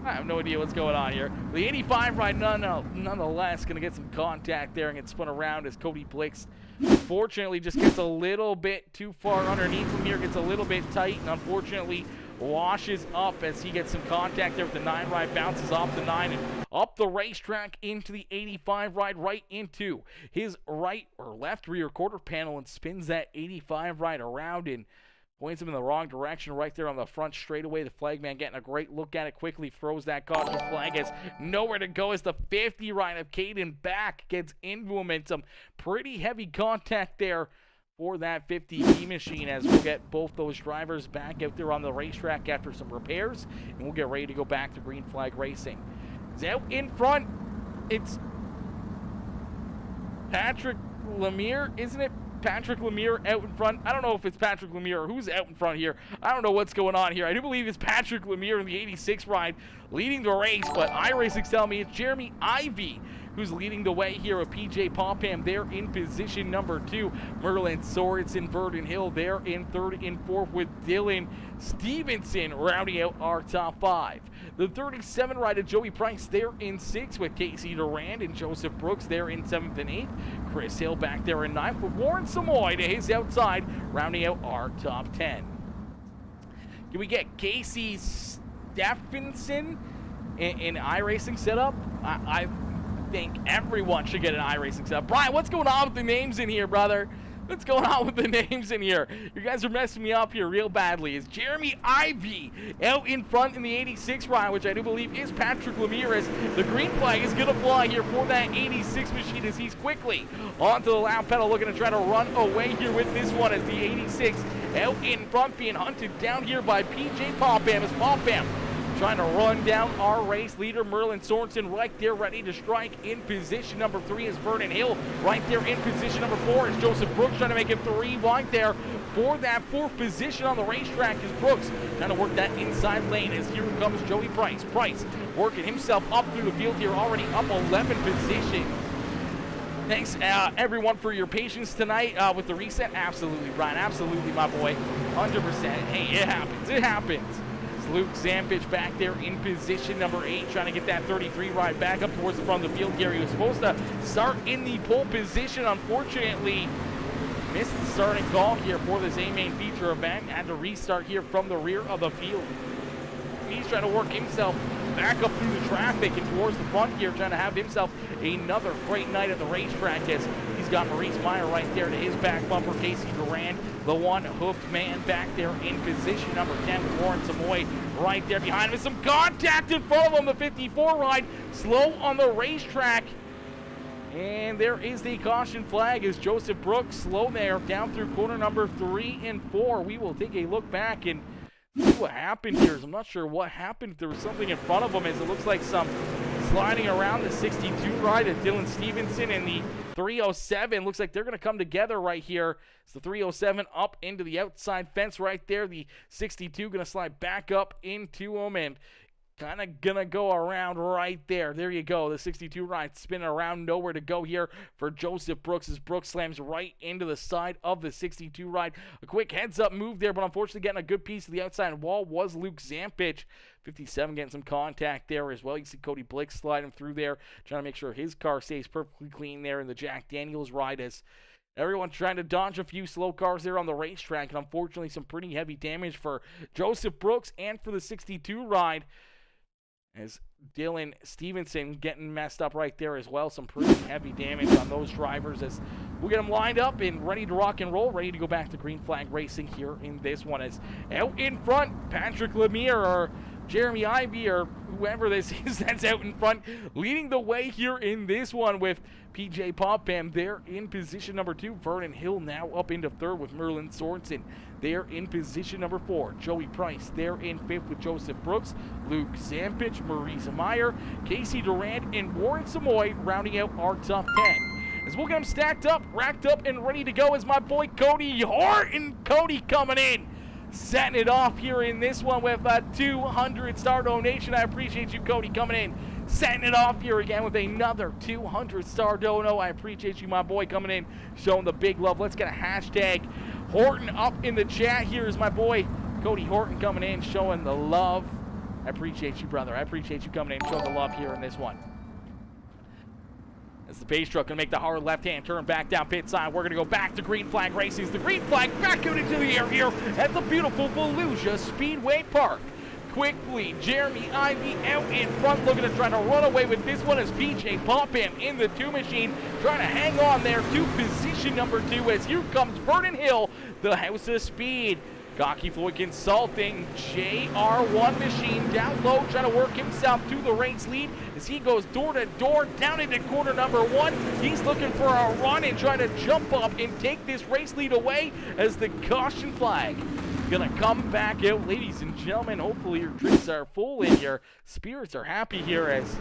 [SPEAKER 1] I have no idea what's going on here. The 85 ride, nonetheless, going to get some contact there and get spun around as Cody Blix, unfortunately, just gets a little bit too far underneath him here, gets a little bit tight, and unfortunately washes up as he gets some contact there with the 9 ride, bounces off the 9 and up the racetrack into the 85 ride, right into his right or left rear quarter panel, and spins that 85 ride around and points him in the wrong direction right there on the front straightaway. The flagman getting a great look at it, quickly throws that caution flag as nowhere to go as the 50 ride of Caden Back gets into him, and some pretty heavy contact there for that 50B machine, as we'll get both those drivers back out there on the racetrack after some repairs, and we'll get ready to go back to green flag racing. It's out in front. It's Patrick Lemire, isn't it? Patrick Lemire out in front. I don't know if it's Patrick Lemire or who's out in front here. I don't know what's going on here. I do believe it's Patrick Lemire in the 86 ride leading the race, but iRacing's telling me it's Jeremy Ivy who's leading the way here with PJ Popham there in position number 2. Merlin Sorensen, Vernon Hill there in 3rd and 4th with Dylan Stevenson rounding out our top 5. The 37 ride of Joey Price there in 6th with Casey Durand and Joseph Brooks there in 7th and 8th. Chris Hill back there in 9th with Warren Samoy to his outside, rounding out our top 10. Can we get Casey Stephenson in iRacing setup? I think everyone should get an iRacing setup. Brian, what's going on with the names in here, brother? What's going on with the names in here? You guys are messing me up here real badly. It's Jeremy Ivy out in front in the 86 ride, which I do believe is Patrick Lemire, as the green flag is going to fly here for that 86 machine as he's quickly onto the loud pedal, looking to try to run away here with this one, as the 86 out in front being hunted down here by PJ Popham, as Popham trying to run down our race leader, Merlin Sorensen, right there ready to strike in position number 3 is Vernon Hill. Right there in position number 4 is Joseph Brooks, trying to make it 3 wide there for that 4th position on the racetrack is Brooks. Trying to work that inside lane as here comes Joey Price. Price working himself up through the field here, already up 11 positions. Thanks, everyone, for your patience tonight with the reset. Absolutely, Ryan. Absolutely, my boy. 100%. Hey, it happens. It happens. It's Luke Zampich back there in position number 8, trying to get that 33 ride back up towards the front of the field here. He was supposed to start in the pole position. Unfortunately, missed the starting call here for this A-Main feature event. Had to restart here from the rear of the field. He's trying to work himself back up through the traffic and towards the front here, trying to have himself another great night at the racetrack, as he's got Maurice Meyer right there to his back bumper. Casey Durand, the one hoofed man, back there in position number 10 with Warren Samoy right there behind him. Some contact in front of him. The 54 ride slow on the racetrack. And there is the caution flag as Joseph Brooks slow there down through corner number 3 and 4. We will take a look back and see what happened here. I'm not sure what happened. There was something in front of him, as it looks like some sliding around the 62 ride at Dylan Stevenson and the 307. Looks like they're going to come together right here. It's the 307 up into the outside fence right there. The 62 going to slide back up into him and kind of going to go around right there. There you go. The 62 ride spinning around, nowhere to go here for Joseph Brooks as Brooks slams right into the side of the 62 ride. A quick heads-up move there, but unfortunately getting a good piece of the outside wall was Luke Zampich. 57 getting some contact there as well. You see Cody Blick sliding through there, trying to make sure his car stays perfectly clean there in the Jack Daniels ride, as everyone trying to dodge a few slow cars there on the racetrack, and unfortunately some pretty heavy damage for Joseph Brooks and for the 62 ride, as Dylan Stevenson getting messed up right there as well. Some pretty heavy damage on those drivers, as we'll get them lined up and ready to rock and roll, ready to go back to green flag racing here in this one. As out in front, Patrick Lemire or Jeremy Ivey or whoever this is that's out in front, leading the way here in this one with PJ Popham there in position number 2. Vernon Hill now up into 3rd with Merlin Sorensen there in position number 4. Joey Price there in 5th with Joseph Brooks, Luke Zampich, Maurice Meyer, Casey Durand, and Warren Samoy rounding out our top 10. As we'll get them stacked up, racked up, and ready to go is my boy Cody Horton. Cody coming in, setting it off here in this one with a 200-star donation. I appreciate you, Cody, coming in, setting it off here again with another 200-star dono. I appreciate you, my boy, coming in, showing the big love. Let's get a hashtag Horton up in the chat. Here is my boy Cody Horton coming in, showing the love. I appreciate you, brother. I appreciate you coming in, showing the love here in this one. As the pace truck going to make the hard left-hand turn back down pit side. We're going to go back to green flag racing. The green flag back out into the air here at the beautiful Volusia Speedway Park. Quickly, Jeremy Ivey out in front, looking to try to run away with this one as PJ Popham in the 2 machine, trying to hang on there to position number 2 as here comes Vernon Hill, the House of Speed. Gawky Floyd Consulting, JR1 machine down low, trying to work himself to the race lead as he goes door to door down into corner number 1. He's looking for a run and trying to jump up and take this race lead away as the caution flag gonna come back out. Ladies and gentlemen, hopefully your drinks are full and your spirits are happy here, as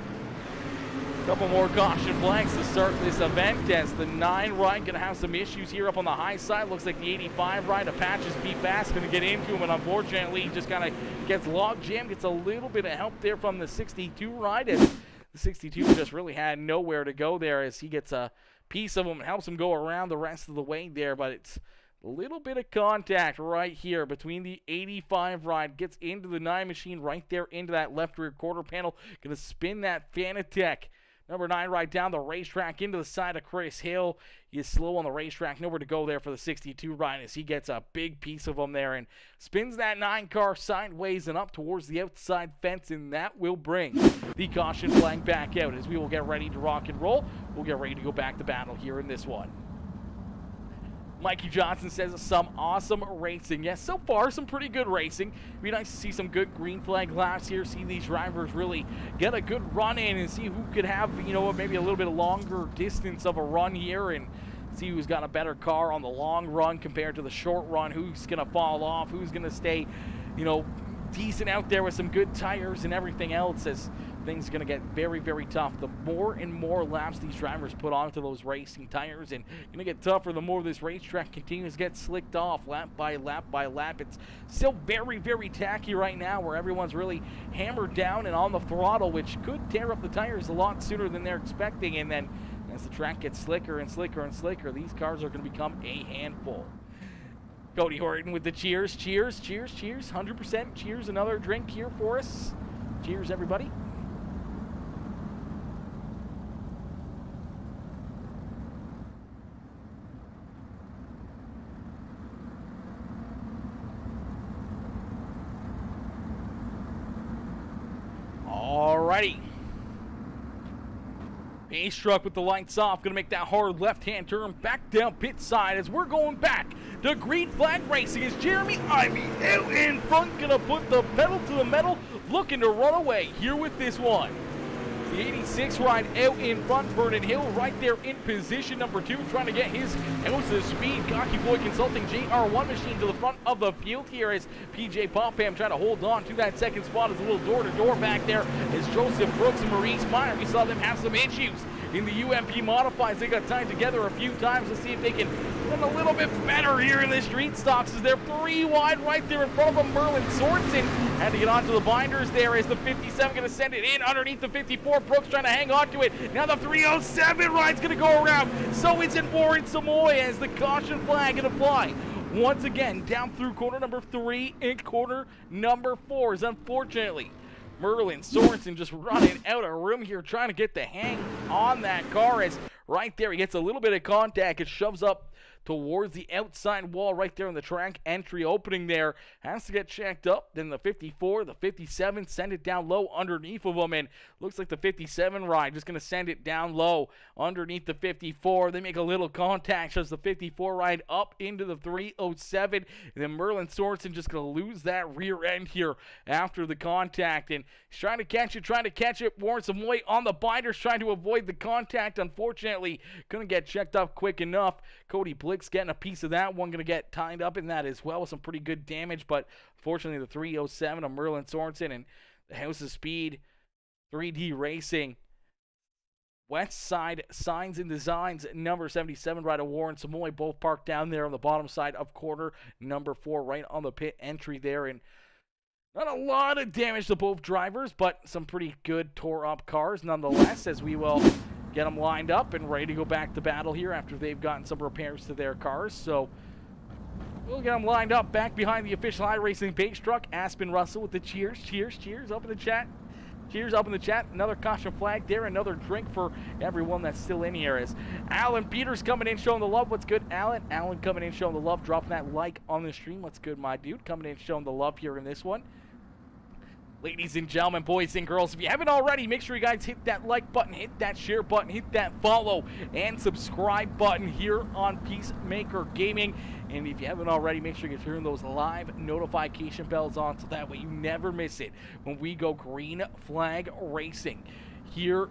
[SPEAKER 1] a couple more caution flags to start this event, as the 9 ride gonna have some issues here up on the high side. Looks like the 85 ride, Apache's Be Fast, gonna get into him, and unfortunately he just kind of gets log jammed. Gets a little bit of help there from the 62 ride, as the 62 just really had nowhere to go there, as he gets a piece of him and helps him go around the rest of the way there. But it's a little bit of contact right here between the 85 ride, gets into the 9 machine right there into that left rear quarter panel. Gonna spin that Fanatec number 9 ride down the racetrack into the side of Chris Hill. He is slow on the racetrack, nowhere to go there for the 62 ride, as he gets a big piece of him there and spins that 9 car sideways and up towards the outside fence, and that will bring the caution flag back out as we will get ready to rock and roll. We'll get ready to go back to battle here in this one. Mikey Johnson says some awesome racing. Yes, so far some pretty good racing. It'd be nice to see some good green flag laps here, see these drivers really get a good run in and see who could have, you know, maybe a little bit of longer distance of a run here, and see who's got a better car on the long run compared to the short run, who's going to fall off, who's going to stay, you know, decent out there with some good tires and everything else, as things are going to get very, very tough. The more and more laps these drivers put onto those racing tires, and going to get tougher the more this racetrack continues to get slicked off lap by lap by lap. It's still very, very tacky right now, where everyone's really hammered down and on the throttle, which could tear up the tires a lot sooner than they're expecting, and then as the track gets slicker and slicker and slicker, these cars are going to become a handful. Cody Horton with the cheers, cheers, cheers, cheers, 100% cheers. Another drink here for us. Cheers, everybody. Alrighty. Pace truck with the lights off, gonna make that hard left-hand turn back down pit side as we're going back to green flag racing as Jeremy Ivy out in front, gonna put the pedal to the metal, looking to run away here with this one. The 86 ride out in front, Vernon Hill right there in position number 2, trying to get his ounce of speed. Cocky Boy Consulting JR1 machine to the front of the field here as PJ Popham trying to hold on to that second spot as a little door-to-door back there as Joseph Brooks and Maurice Meyer. We saw them have some issues in the UMP Modifieds. They got tied together a few times to see if they can run a little bit better here in the street stocks as they're 3 wide right there in front of them. Merlin Sorensen had to get onto the binders there as the 57 going to send it in underneath the 54. Brooks trying to hang on to it. Now the 307 ride's going to go around. So is it Warren Samoy as the caution flag going to fly. Once again, down through corner number 3 and corner number 4 is unfortunately Merlin Sorensen just running out of room here, trying to get the hang on that car as right there he gets a little bit of contact. It shoves up towards the outside wall right there in the track entry opening there. Has to get checked up. Then the 54, the 57 send it down low underneath of them, and looks like the 57 ride just going to send it down low underneath the 54. They make a little contact, shoves the 54 ride up into the 307, and then Merlin Sorensen just going to lose that rear end here after the contact, and he's trying to catch it. Warren Samoy on the binders trying to avoid the contact. Unfortunately, couldn't get checked up quick enough. Cody Blick's getting a piece of that one, going to get tied up in that as well with some pretty good damage, but fortunately the 307 of Merlin Sorensen and the House of Speed 3D Racing West Side Signs and Designs number 77 ride of Warren Samoy, both parked down there on the bottom side of corner number 4 right on the pit entry there, and not a lot of damage to both drivers, but some pretty good tore up cars nonetheless, as we will get them lined up and ready to go back to battle here after they've gotten some repairs to their cars. So we'll get them lined up back behind the official iRacing base truck. Aspen Russell with the cheers, cheers, cheers up in the chat. Cheers up in the chat. Another caution flag there. Another drink for everyone that's still in here. As Alan Peters coming in showing the love. What's good, Alan? Alan coming in showing the love. Dropping that like on the stream. What's good, my dude? Coming in showing the love here in this one. Ladies and gentlemen, boys and girls, if you haven't already, make sure you guys hit that like button, hit that share button, hit that follow and subscribe button here on PeaceMaker Gaming. And if you haven't already, make sure you turn those live notification bells on so that way you never miss it when we go green flag racing here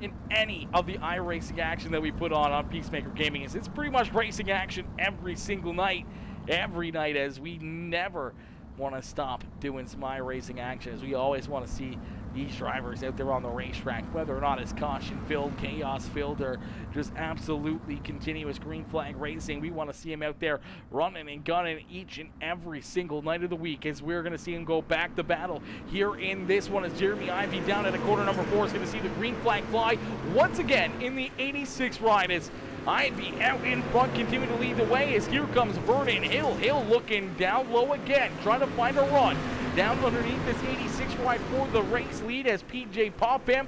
[SPEAKER 1] in any of the iRacing action that we put on PeaceMaker Gaming. It's pretty much racing action every single night, as we never want to stop doing some iRacing actions. We always want to see these drivers out there on the racetrack, whether or not it's caution-filled, chaos-filled, or just absolutely continuous green flag racing. We want to see them out there running and gunning each and every single night of the week, as we're going to see them go back to battle here in this one, as Jeremy Ivy down at a corner number 4 is going to see the green flag fly once again in the 86 ride, as Ivy out in front, continuing to lead the way as here comes Vernon Hill. Hill looking down low again, trying to find a run down underneath this 86 ride for the race lead, as PJ Popham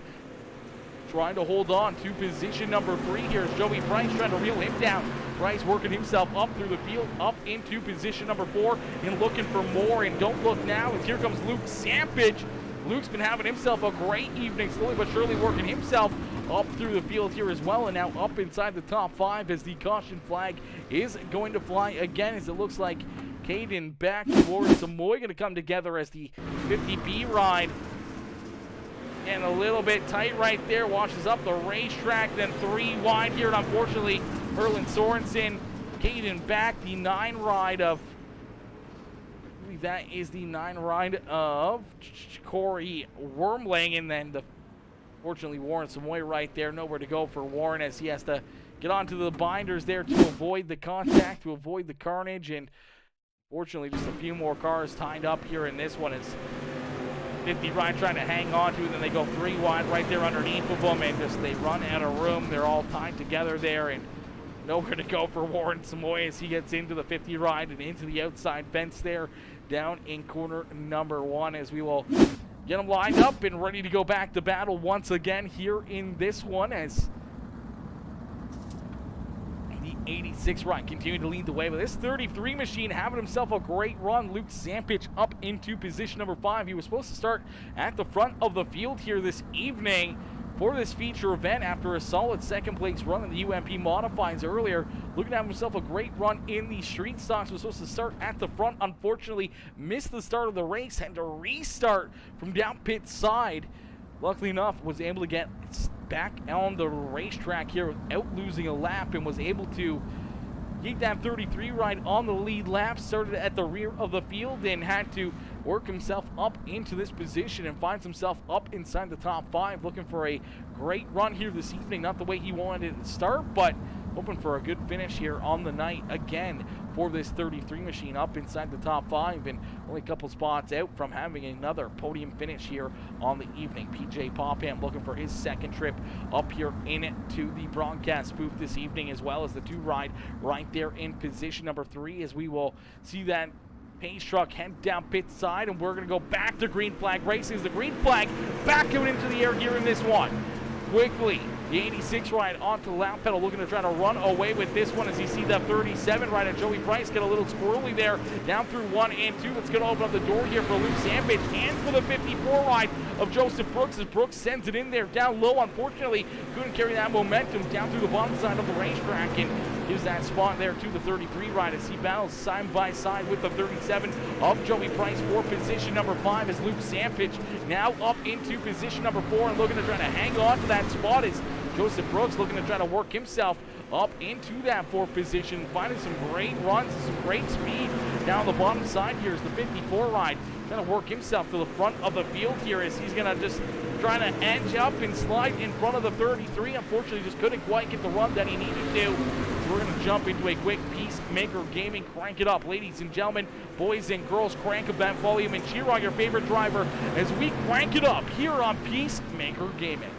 [SPEAKER 1] trying to hold on to position number 3 here as Joey Price trying to reel him down. Price working himself up through the field, up into position number 4 and looking for more, and don't look now as here comes Luke Sampage. Luke's been having himself a great evening, slowly but surely working himself up through the field here as well, and now up inside the top 5 as the caution flag is going to fly again, as it looks like Caden back towards Samoy going to come together as the 50B ride. And a little bit tight right there, washes up the racetrack, then 3 wide here, and unfortunately Merlin Sorensen, Caden back, the 9 ride of, I believe that is the 9 ride of Corey Wormling, and then fortunately Warren Samoy right there, nowhere to go for Warren as he has to get onto the binders there to avoid the contact, to avoid the carnage, and fortunately just a few more cars tied up here in this one as 50 ride trying to hang on to, and then they go 3 wide right there underneath of them, and just they run out of room. They're all tied together there, and nowhere to go for Warren Samoy as he gets into the 50 ride and into the outside fence there down in corner number 1, as we will get them lined up and ready to go back to battle once again here in this one, as the 86 ride continuing to lead the way. But this 33 machine having himself a great run. Luke Zampich up into position number 5. He was supposed to start at the front of the field here this evening for this feature event after a solid second place run in the UMP Modifieds earlier. Looking to have himself a great run in the street stocks. Was supposed to start at the front. Unfortunately, missed the start of the race. Had to restart from down pit side. Luckily enough, was able to get back on the racetrack here without losing a lap, and was able to get that 33 ride on the lead lap. Started at the rear of the field and had to work himself up into this position and finds himself up inside the top 5, looking for a great run here this evening. Not the way he wanted it to start, but hoping for a good finish here on the night again for this 33 machine up inside the top 5, and only a couple spots out from having another podium finish here on the evening. PJ Popham looking for his second trip up here into the broadcast booth this evening, as well as the 2 ride right there in position number 3, as we will see that Pace truck head down pit side, and we're going to go back to green flag racing. The green flag back out into the air here in this one. Quickly, the 86 ride onto the lap pedal, looking to try to run away with this one, as you see that 37 ride and Joey Price get a little squirrely there down through 1 and 2. It's going to open up the door here for Luke Zampich and for the 54 ride of Joseph Brooks, as Brooks sends it in there down low. Unfortunately, couldn't carry that momentum down through the bottom side of the racetrack, and gives that spot there to the 33 ride as he battles side by side with the 37 of Joey Price for position number 5, as Luke Zampich now up into position number 4 and looking to try to hang on to that spot, as Joseph Brooks looking to try to work himself up into that 4th position, finding some great runs and some great speed down the bottom side here as the 54 ride trying to work himself to the front of the field here, as he's going to just trying to edge up and slide in front of the 33. Unfortunately, just couldn't quite get the run that he needed to. So we're going to jump into a quick PeaceMaker Gaming Crank It Up. Ladies and gentlemen, boys and girls, crank up that volume and cheer on your favorite driver as we crank it up here on PeaceMaker Gaming.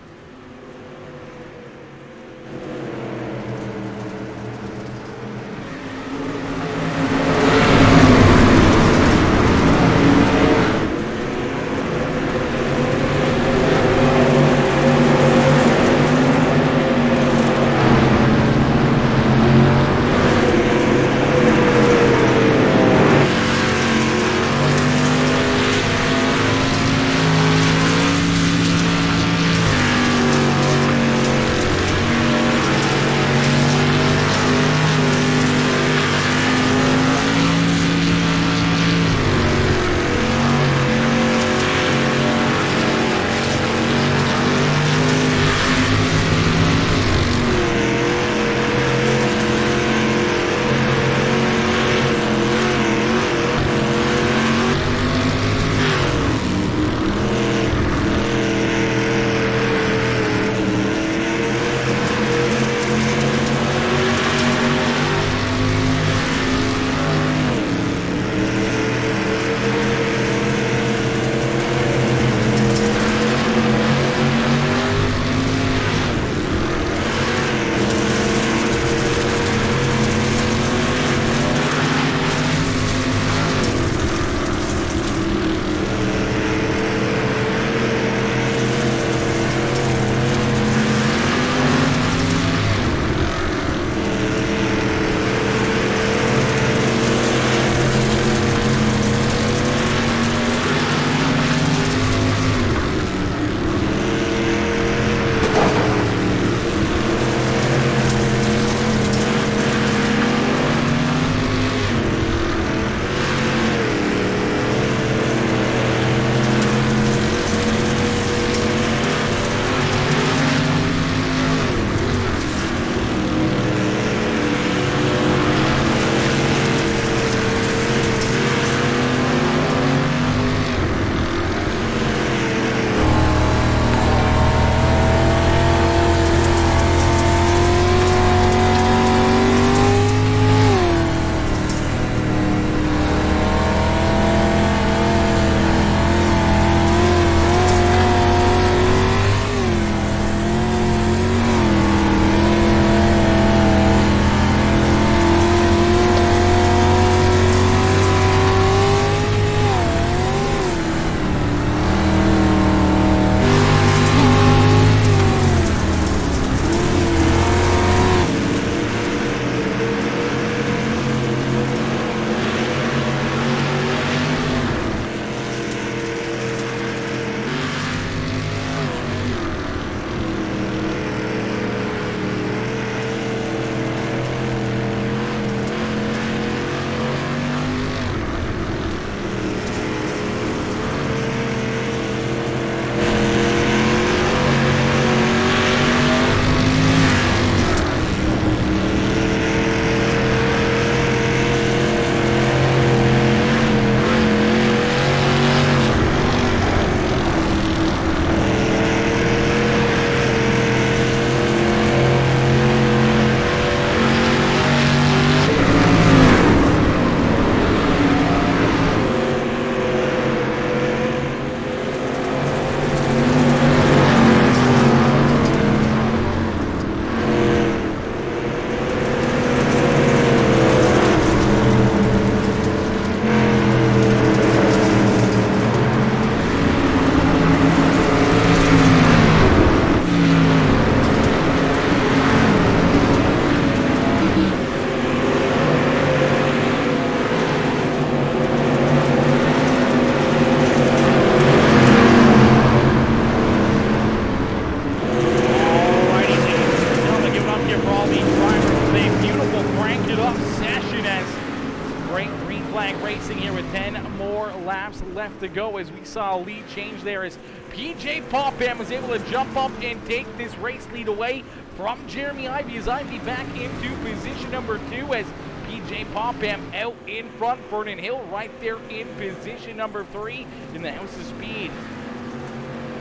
[SPEAKER 1] left to go as we saw a lead change there as PJ Popham was able to jump up and take this race lead away from Jeremy Ivy as Ivy back into position number 2 as PJ Popham out in front. Vernon Hill right there in position number 3 in the House of Speed.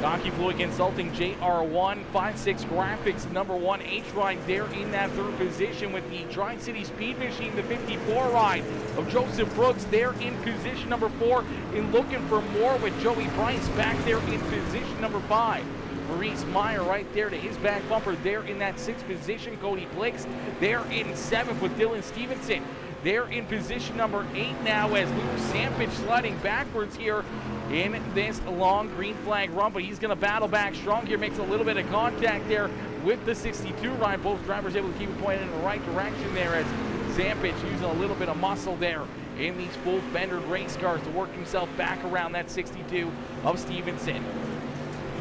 [SPEAKER 1] Donkey Floyd Consulting JR156 Graphics number 1 H-Ride there in that 3rd position with the Tri-City Speed Machine, the 54 ride of Joseph Brooks there in position number 4. In looking for more with Joey Price back there in position number 5. Maurice Meyer right there to his back bumper there in that 6th position. Cody Blix there in 7th with Dylan Stevenson. They're in position number 8 now as Luke Sampich sliding backwards here in this long green flag run, but he's going to battle back strong here, makes a little bit of contact there with the 62 ride. Both drivers able to keep it pointed in the right direction there as Sampich using a little bit of muscle there in these full fendered race cars to work himself back around that 62 of Stevenson.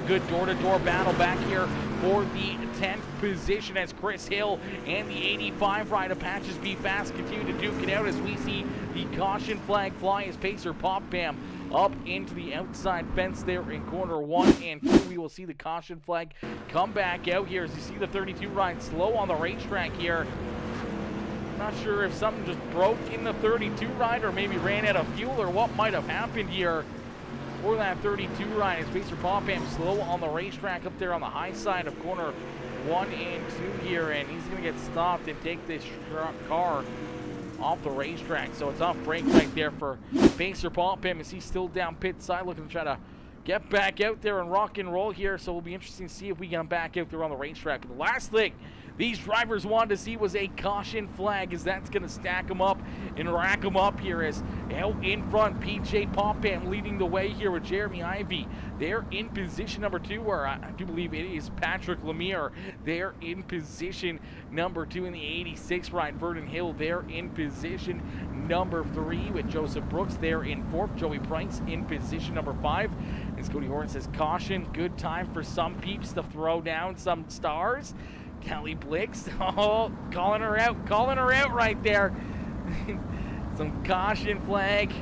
[SPEAKER 1] Good door-to-door battle back here for the 10th position as Chris Hill and the 85 ride Apaches Be Fast continue to duke it out as we see the caution flag fly as Pacer Popham up into the outside fence there in corner 1 and 2. We will see the caution flag come back out here as you see the 32 ride slow on the racetrack here. Not sure if something just broke in the 32 ride or maybe ran out of fuel or what might have happened here. For that 32 ride as Pacer Popham slow on the racetrack up there on the high side of corner 1 and 2 here, and he's going to get stopped and take this car off the racetrack. So it's off brake right there for Pacer Popham as he's still down pit side looking to try to get back out there and rock and roll here. So it'll be interesting to see if we get him back out there on the racetrack. But the last thing these drivers wanted to see was a caution flag as that's going to stack them up and rack them up here as out in front PJ Popham leading the way here with Jeremy Ivy. They're in position number 2 where I do believe it is Patrick Lemire. They're in position number 2 in the 86 ride. Vernon Hill there in position number 3 with Joseph Brooks there in 4th. Joey Price in position number 5. As Cody Horton says, caution, good time for some peeps to throw down some stars. Kelly Blix, oh, calling her out right there. Some caution flag,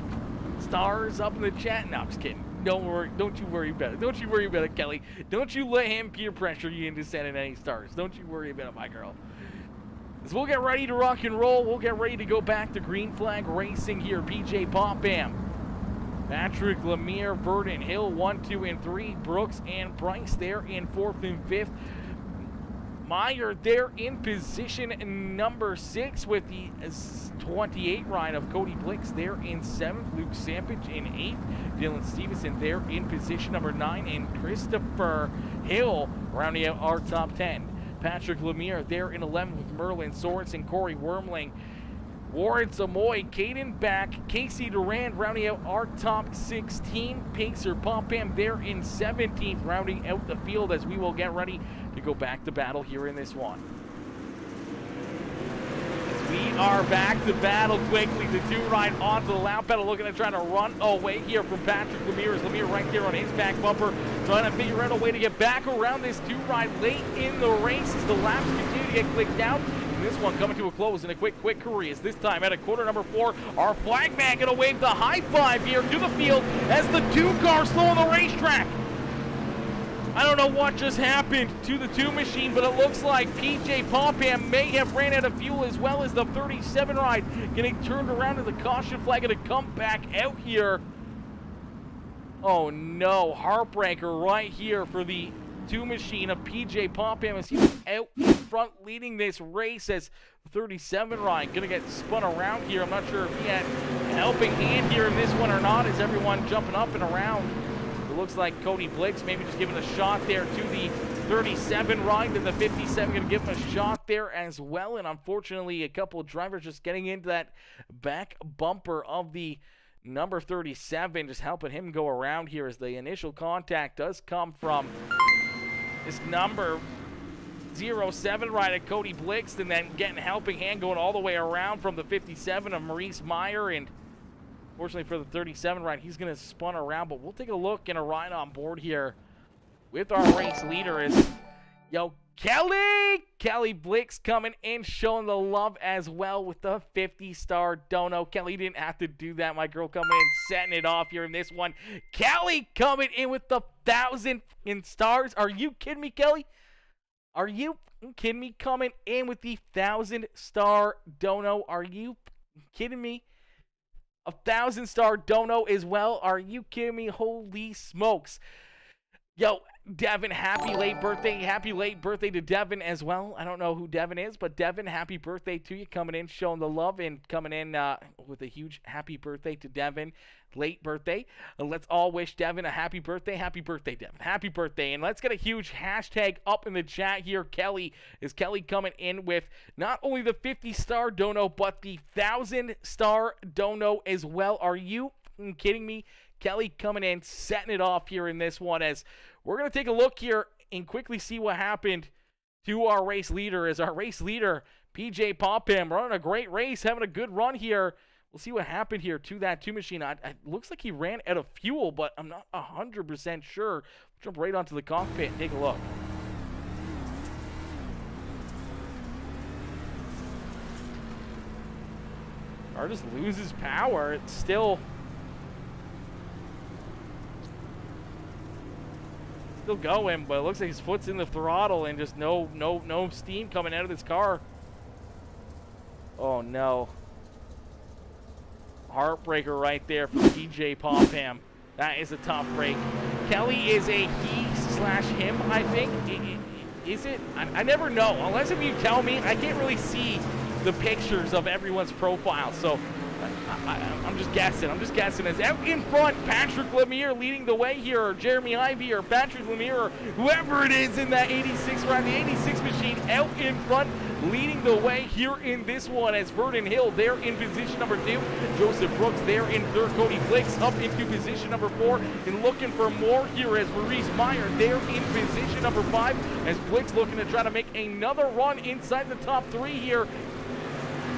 [SPEAKER 1] stars up in the chat. No, I'm just kidding. Don't you worry about it. Don't you worry about it, Kelly. Don't you let him peer pressure you into sending any stars. Don't you worry about it, my girl. So we'll get ready to rock and roll. We'll get ready to go back to green flag racing here. PJ Popham, Patrick Lemire, Vernon Hill, 1, 2, and 3. Brooks and Price there in 4th and 5th. Meyer there in position number 6 with the 28 ride of Cody Blix there in 7th. Luke Sampich in 8th. Dylan Stevenson there in position number 9. And Christopher Hill rounding out our top 10. Patrick Lemire there in 11th with Merlin Sorensen, Corey Wormling, Warren Samoy, Caden Back, Casey Durand rounding out our top 16. Pacer Popham there in 17th, rounding out the field as we will get ready to go back to battle here in this one. We are back to battle quickly. The 2 ride onto the lap pedal, looking to try to run away here from Patrick Lemire. Lemire right there on his back bumper, trying to figure out a way to get back around this 2 ride late in the race as the laps continue to get clicked out. This one coming to a close in a quick career as this time at a quarter number 4, our flag man gonna wave the high five here to the field as the 2 cars slow on the racetrack. I don't know what just happened to the 2 machine, but it looks like PJ Popham may have ran out of fuel as well as the 37 ride getting turned around and the caution flag gonna come back out here. Oh no, heartbreaker right here for the 2 machine of PJ Popham as he's out in front leading this race as 37 ride gonna get spun around here. I'm not sure if he had a helping hand here in this one or not as everyone jumping up and around. It looks like Cody Blix maybe just giving a shot there to the 37 ride and the 57 gonna give him a shot there as well. And unfortunately a couple of drivers just getting into that back bumper of the number 37, just helping him go around here as the initial contact does come from this number 07 ride at Cody Blix, and then getting a helping hand going all the way around from the 57 of Maurice Meyer. And fortunately for the 37 ride, he's going to spun around, but we'll take a look and a ride on board here with our race leader as, Kelly Blix coming in, showing the love as well with the 50-star dono. Kelly didn't have to do that. My girl coming in, setting it off here in this one. Kelly coming in with the 1,000 in stars. Are you kidding me, Kelly? Are you kidding me? Coming in with the 1,000-star dono. Are you kidding me? A 1,000-star dono as well. Are you kidding me? Holy smokes. Yo, Devin, happy late birthday. Happy late birthday to Devin as well. I don't know who Devin is, but Devin, happy birthday to you. Coming in, showing the love, and coming in with a huge happy birthday to Devin. Late birthday. Let's all wish Devin a happy birthday. Happy birthday, Devin. Happy birthday. And let's get a huge hashtag up in the chat here. Kelly coming in with not only the 50-star dono, but the 1,000-star dono as well. Are you kidding me? Kelly coming in, setting it off here in this one, as we're going to take a look here and quickly see what happened to our race leader. As our race leader, PJ Popham, running a great race, having a good run here. We'll see what happened here to that 2 machine. It looks like he ran out of fuel, but I'm not 100% sure. Jump right onto the cockpit and take a look. Car just loses power. It's still going, but it looks like his foot's in the throttle and just no steam coming out of this car. Oh no. Heartbreaker right there for PJ Popham. That is a tough break. Kelly is a he/him, I think. Is it? I never know. Unless if you tell me, I can't really see the pictures of everyone's profile. So I'm just guessing. As out in front, Patrick Lemire leading the way here, or Jeremy Ivy, or Patrick Lemire, or whoever it is in that 86 ride, the 86 machine out in front, leading the way here in this one, as Vernon Hill there in position number 2, Joseph Brooks there in 3rd, Cody Blix up into position number 4, and looking for more here as Maurice Meyer there in position number 5, as Blix looking to try to make another run inside the top 3 here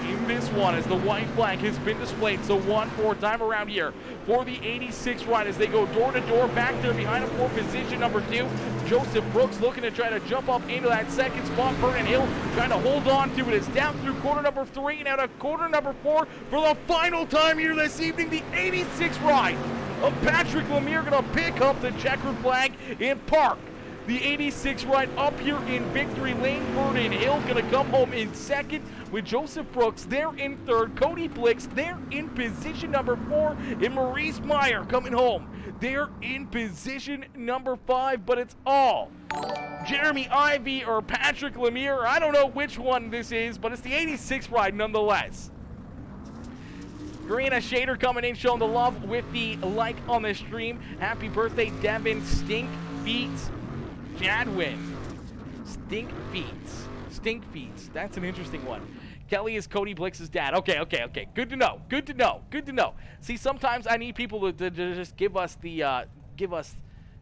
[SPEAKER 1] in this one, as the white flag has been displayed. So one more time around here for the 86 ride, as they go door to door back there behind him for position number 2. Joseph Brooks looking to try to jump up into that second spot. Vernon Hill trying to hold on to it. It's down through corner number 3 and out of corner number 4 for the final time here this evening. The 86 ride of Patrick Lemire going to pick up the checkered flag and park the 86 ride up here in victory lane. Vernon Hill going to come home in 2nd, with Joseph Brooks there in 3rd, Cody Blix there in position number 4, and Maurice Meyer coming home there in position number 5. But it's all Jeremy Ivy or Patrick Lemire. I don't know which one this is, but it's the 86 ride nonetheless. Karina Shader coming in, showing the love with the like on the stream. Happy birthday, Devin Stink Feets Jadwin. Stink Feets. That's an interesting one. Kelly is Cody Blix's dad. Okay. Good to know. See, sometimes I need people to just give us the,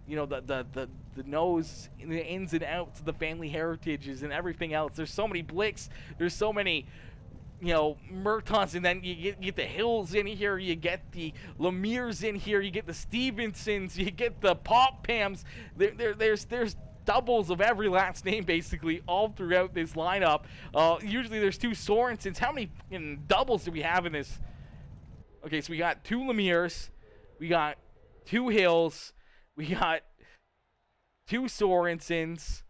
[SPEAKER 1] you know, the nose, the ins and outs of the family heritages and everything else. There's so many Blix. There's so many, you know, Mertons, and then you get the Hills in here, you get the Lemires in here, you get the Stevensons, you get the Pophams. There's doubles of every last name basically all throughout this lineup. Usually there's 2 Sorensons. How many doubles do we have in this? Okay, so we got 2 Lemires, we got 2 Hills, we got 2 Sorensons.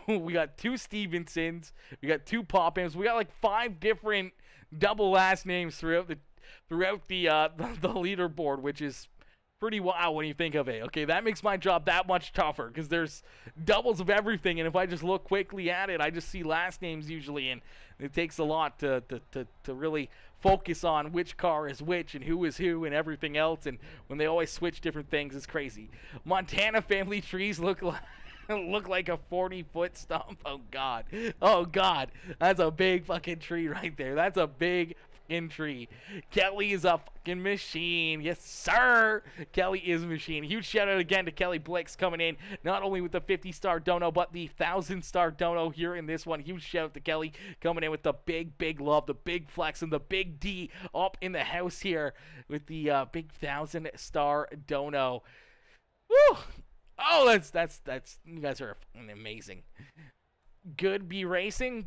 [SPEAKER 1] We got 2 Stevensons, we got 2 Pophams. We got like 5 different double last names throughout the leaderboard, which is pretty wild when you think of it. Okay, that makes my job that much tougher, because there's doubles of everything, and if I just look quickly at it, I just see last names usually, and it takes a lot to really focus on which car is which and who is who and everything else, and when they always switch different things, it's crazy. Montana family trees look like a 40-foot stump. Oh god, that's a big fucking tree right there. That's a big tree. Kelly is a fucking machine. Yes, sir. Kelly is a machine. Huge shout out again to Kelly Blix coming in, not only with the 50-star dono, but the 1,000-star dono here in this one. Huge shout out to Kelly coming in with the big love, the big flex, and the big D up in the house here with the big 1,000-star dono. Woo! Oh, that's you guys are amazing. Good B Racing,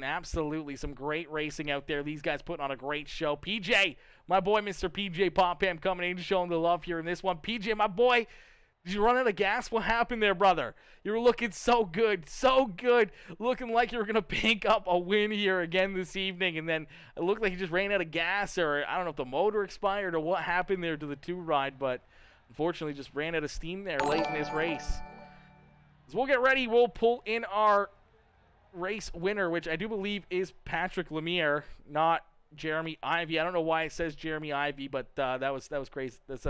[SPEAKER 1] absolutely. Some great racing out there. These guys putting on a great show. PJ, my boy, Mr. PJ Popham coming in, showing the love here in this one. PJ, my boy, did you run out of gas? What happened there, brother? You were looking so good, looking like you were going to pick up a win here again this evening, and then it looked like you just ran out of gas, or I don't know if the motor expired or what happened there to the 2-ride, but unfortunately just ran out of steam there late in this race. As we'll get ready, we'll pull in our race winner, which I do believe is Patrick Lemire, not Jeremy Ivy. I don't know why it says Jeremy Ivy, but that was crazy. That's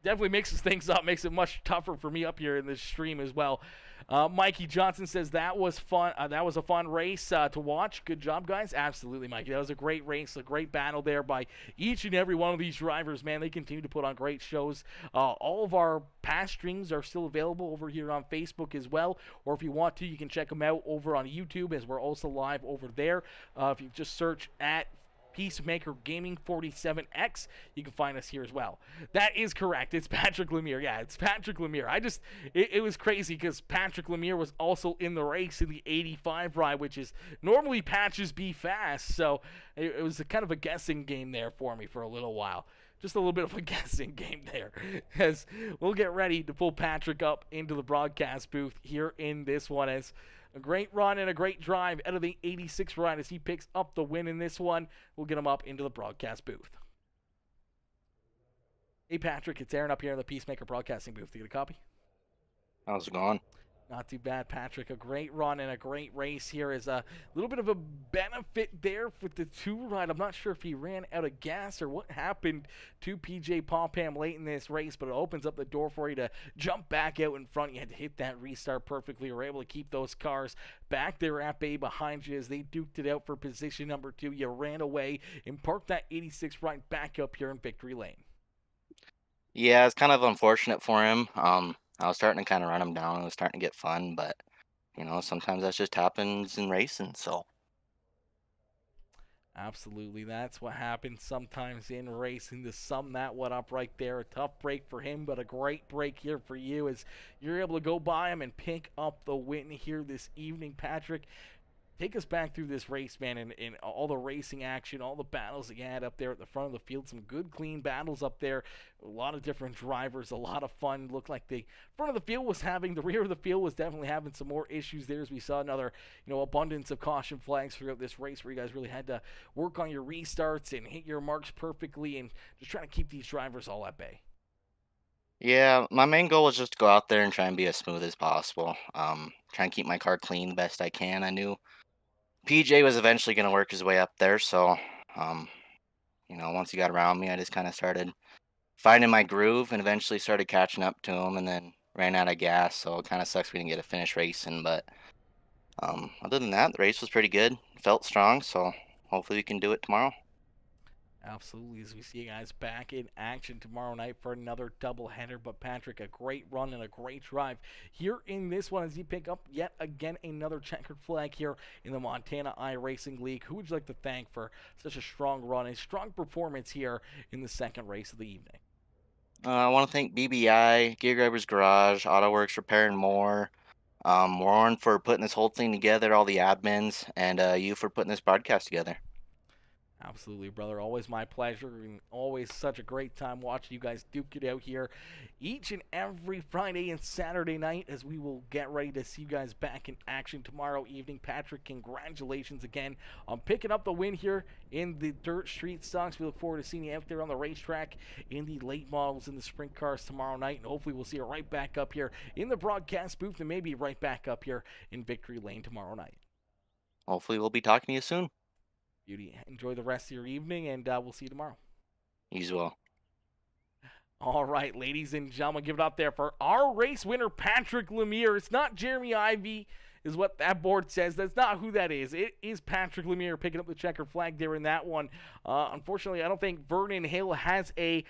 [SPEAKER 1] definitely mixes things up, makes it much tougher for me up here in this stream as well. Mikey Johnson says that was fun. That was a fun race to watch. Good job, guys. Absolutely, Mikey. That was a great race, a great battle there by each and every one of these drivers. Man, they continue to put on great shows. All of our past streams are still available over here on Facebook as well. Or if you want to, you can check them out over on YouTube, as we're also live over there. If you just search at PeaceMaker Gaming 47X, you can find us here as well. That is correct. It's Patrick Lemire. Yeah, it's Patrick Lemire. It was crazy because Patrick Lemire was also in the race in the 85 ride, which is normally Patches Be Fast. So it was kind of a guessing game there for me for a little while. Just a little bit of a guessing game there, as we'll get ready to pull Patrick up into the broadcast booth here in this one, as a great run and a great drive out of the 86 ride as he picks up the win in this one. We'll get him up into the broadcast booth. Hey, Patrick, it's Aaron up here in the PeaceMaker Broadcasting booth. You get a copy?
[SPEAKER 2] How's it going?
[SPEAKER 1] Not too bad, Patrick. A great run and a great race here. Is a little bit of a benefit there with the 2-ride. I'm not sure if he ran out of gas or what happened to PJ Popham late in this race, but it opens up the door for you to jump back out in front. You had to hit that restart perfectly. You were able to keep those cars back there at bay behind you as they duked it out for position number 2. You ran away and parked that 86 right back up here in victory lane.
[SPEAKER 2] Yeah, it's kind of unfortunate for him. I was starting to kind of run him down. It was starting to get fun, but, sometimes that just happens in racing, so.
[SPEAKER 1] Absolutely, that's what happens sometimes in racing. To sum that one up right there, a tough break for him, but a great break here for you as you're able to go by him and pick up the win here this evening. Patrick, take us back through this race, man, and all the racing action, all the battles that you had up there at the front of the field. Some good, clean battles up there. A lot of different drivers, a lot of fun. Looked like the front of the field was having, the rear of the field was definitely having some more issues there, as we saw another, abundance of caution flags throughout this race where you guys really had to work on your restarts and hit your marks perfectly and just trying to keep these drivers all at bay.
[SPEAKER 2] Yeah, my main goal was just to go out there and try and be as smooth as possible. Try and keep my car clean the best I can. I knew PJ was eventually going to work his way up there, so, once he got around me, I just kind of started finding my groove and eventually started catching up to him, and then ran out of gas, so it kind of sucks we didn't get to finish racing, but other than that, the race was pretty good. Felt strong, so hopefully we can do it tomorrow.
[SPEAKER 1] Absolutely, as we see you guys back in action tomorrow night for another doubleheader. But Patrick, a great run and a great drive here in this one as you pick up yet again another checkered flag here in the Montana iRacing League. Who would you like to thank for such a strong run, a strong performance here in the second race of the evening?
[SPEAKER 2] I want to thank BBI, Gear Grabber's Garage, AutoWorks Repair and More, Warren for putting this whole thing together, all the admins, and you for putting this broadcast together.
[SPEAKER 1] Absolutely, brother. Always my pleasure, and always such a great time watching you guys duke it out here each and every Friday and Saturday night, as we will get ready to see you guys back in action tomorrow evening. Patrick, congratulations again on picking up the win here in the Dirt Street Stocks. We look forward to seeing you out there on the racetrack in the late models and the sprint cars tomorrow night, and hopefully we'll see you right back up here in the broadcast booth and maybe right back up here in Victory Lane tomorrow night.
[SPEAKER 2] Hopefully we'll be talking to you soon.
[SPEAKER 1] Beauty. Enjoy the rest of your evening, and we'll see you tomorrow.
[SPEAKER 2] You as well.
[SPEAKER 1] All right, ladies and gentlemen, give it up there for our race winner, Patrick Lemire. It's not Jeremy Ivy, is what that board says. That's not who that is. It is Patrick Lemire picking up the checkered flag there in that one. Unfortunately, I don't think Vernon Hill has a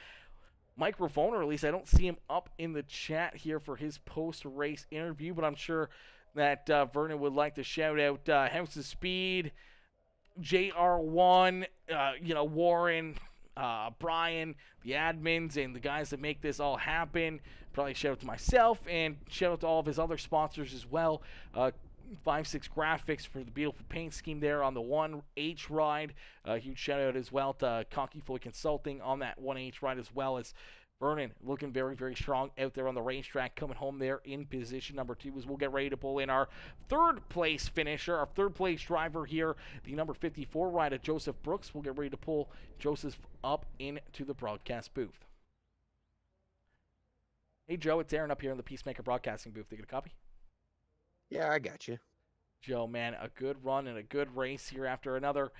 [SPEAKER 1] microphone, or at least I don't see him up in the chat here for his post-race interview, but I'm sure that Vernon would like to shout out House of Speed, JR1, Warren, Brian, the admins, and the guys that make this all happen. Probably shout out to myself and shout out to all of his other sponsors as well. 5-6 Graphics for the beautiful paint scheme there on the 1H ride. Huge shout out as well to Cocky Fully Consulting on that 1H ride, as well as Vernon looking very, very strong out there on the racetrack, coming home there in position number 2 as we'll get ready to pull in our third place finisher, our third place driver here, the number 54 rider, Joseph Brooks. We'll get ready to pull Joseph up into the broadcast booth. Hey, Joe, it's Aaron up here in the PeaceMaker Broadcasting booth. You get a copy?
[SPEAKER 3] Yeah, I got you.
[SPEAKER 1] Joe, man, a good run and a good race here after another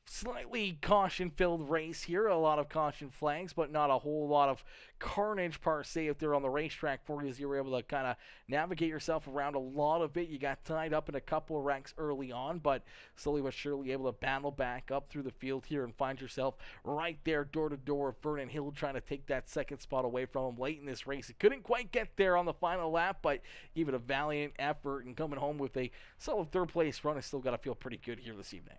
[SPEAKER 1] slightly caution-filled race here. A lot of caution flags, but not a whole lot of carnage per se out there on the racetrack for you, as you were able to kind of navigate yourself around a lot of it. You got tied up in a couple of wrecks early on, but slowly but surely able to battle back up through the field here and find yourself right there door-to-door with Vernon Hill, trying to take that second spot away from him late in this race. It couldn't quite get there on the final lap, but gave it a valiant effort, and coming home with a solid third-place run, has still got to feel pretty good here this evening.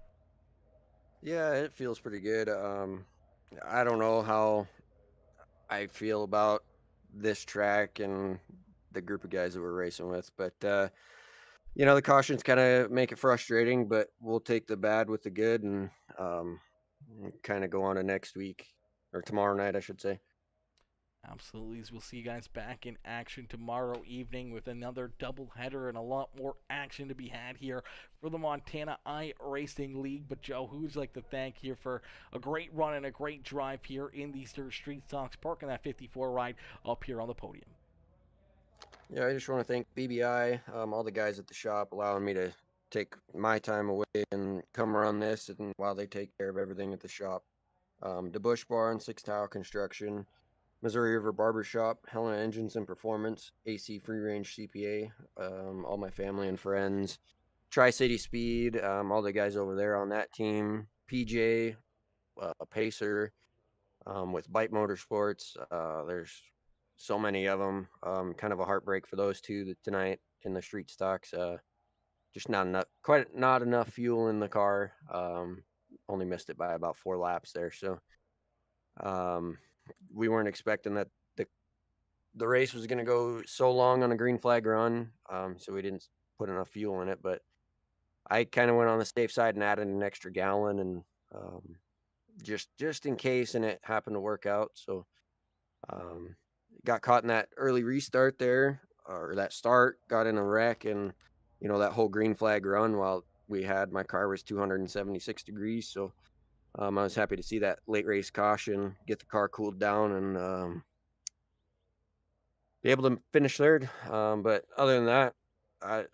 [SPEAKER 3] Yeah, it feels pretty good. I don't know how I feel about this track and the group of guys that we're racing with, but the cautions kind of make it frustrating, but we'll take the bad with the good and kind of go on to next week, or tomorrow night, I should say.
[SPEAKER 1] Absolutely, as we'll see you guys back in action tomorrow evening with another doubleheader and a lot more action to be had here for the Montana iRacing League. But Joe, who would you like to thank here for a great run and a great drive here in the Street Stocks Park and that 54 ride up here on the podium?
[SPEAKER 3] Yeah, I just want to thank BBI, all the guys at the shop, allowing me to take my time away and come run this, and while they take care of everything at the shop. The Bush Barn, 6 Tile Construction, Missouri River Barbershop, Helena Engines and Performance, AC Free Range CPA, all my family and friends, Tri-City Speed, all the guys over there on that team, PJ, Pacer, with Bite Motorsports. There's so many of them. Kind of a heartbreak for those two tonight in the street stocks. Just not enough fuel in the car. Only missed it by about 4 laps there. So we weren't expecting that the race was going to go so long on a green flag run. So we didn't put enough fuel in it, but I kind of went on the safe side and added an extra gallon, and just in case, and it happened to work out. So got caught in that early restart there, or that start, got in a wreck, and that whole green flag run while my car was 276 degrees. So I was happy to see that late race caution, get the car cooled down, and be able to finish third. But other than that, I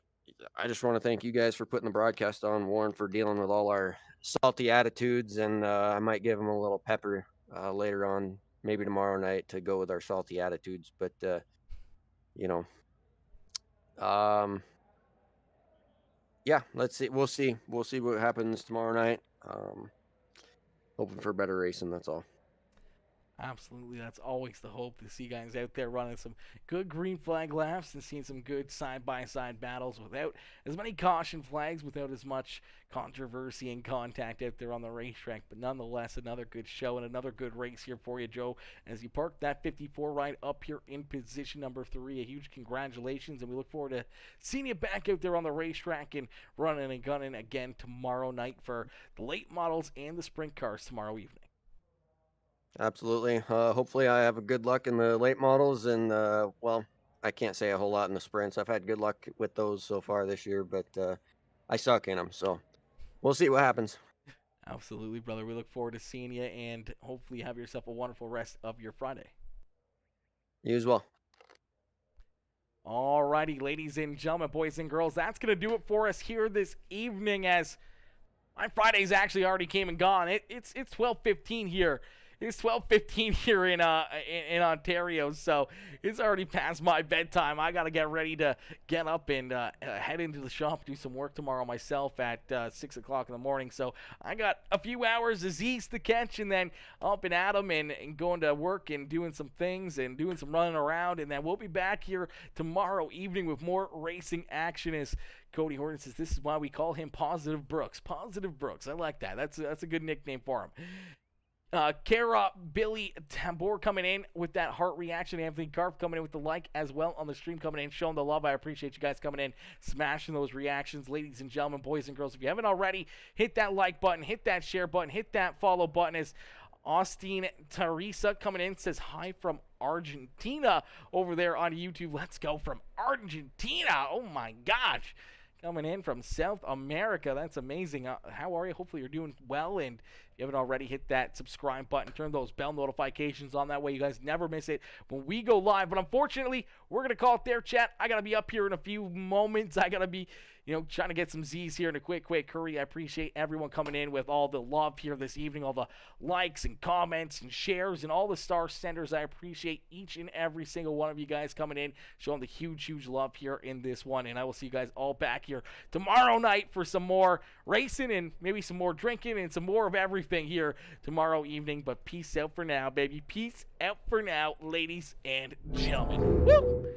[SPEAKER 3] just want to thank you guys for putting the broadcast on, Warren for dealing with all our salty attitudes, and I might give them a little pepper later on, maybe tomorrow night, to go with our salty attitudes. But yeah, let's see. We'll see what happens tomorrow night. Hoping for better racing, that's all.
[SPEAKER 1] Absolutely, that's always the hope, to see guys out there running some good green flag laps and seeing some good side-by-side battles without as many caution flags, without as much controversy and contact out there on the racetrack. But nonetheless, another good show and another good race here for you, Joe, as you park that 54 ride up here in position number 3. A huge congratulations, and we look forward to seeing you back out there on the racetrack and running and gunning again tomorrow night for the late models and the sprint cars tomorrow evening.
[SPEAKER 3] Absolutely. Hopefully I have a good luck in the late models, and I can't say a whole lot in the sprints. I've had good luck with those so far this year, but I suck in them, so we'll see what happens.
[SPEAKER 1] Absolutely, brother. We look forward to seeing you, and hopefully you have yourself a wonderful rest of your Friday.
[SPEAKER 3] You as well.
[SPEAKER 1] Alrighty, ladies and gentlemen, boys and girls, that's going to do it for us here this evening, as my Fridays actually already came and gone. It's 12:15 here. It's 12:15 here in Ontario, so it's already past my bedtime. I got to get ready to get up and head into the shop, do some work tomorrow myself at 6 o'clock in the morning. So I got a few hours of Z's to catch, and then up and at 'em and going to work and doing some things and doing some running around. And then we'll be back here tomorrow evening with more racing action, as Cody Horton says this is why we call him Positive Brooks. Positive Brooks. I like that. That's a good nickname for him. Kara, Billy, Tambor coming in with that heart reaction. Anthony Garf coming in with the like as well on the stream, coming in, showing the love. I appreciate you guys coming in, smashing those reactions. Ladies and gentlemen, boys and girls, if you haven't already, hit that like button, hit that share button, hit that follow button. As Austin Teresa coming in says hi from Argentina over there on YouTube. Let's go from Argentina. Oh my gosh. Coming in from South America. That's amazing. How are you? Hopefully you're doing well. And if you haven't already, hit that subscribe button. Turn those bell notifications on. That way you guys never miss it when we go live. But unfortunately, we're going to call it there, chat. I got to be up here in a few moments. I got to be, trying to get some Z's here in a quick hurry. I appreciate everyone coming in with all the love here this evening, all the likes and comments and shares and all the star senders. I appreciate each and every single one of you guys coming in, showing the huge love here in this one. And I will see you guys all back here tomorrow night for some more racing and maybe some more drinking and some more of everything here tomorrow evening. But peace out for now, baby. Peace out for now, ladies and gentlemen. Woo!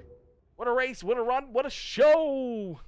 [SPEAKER 1] What a race, what a run, what a show!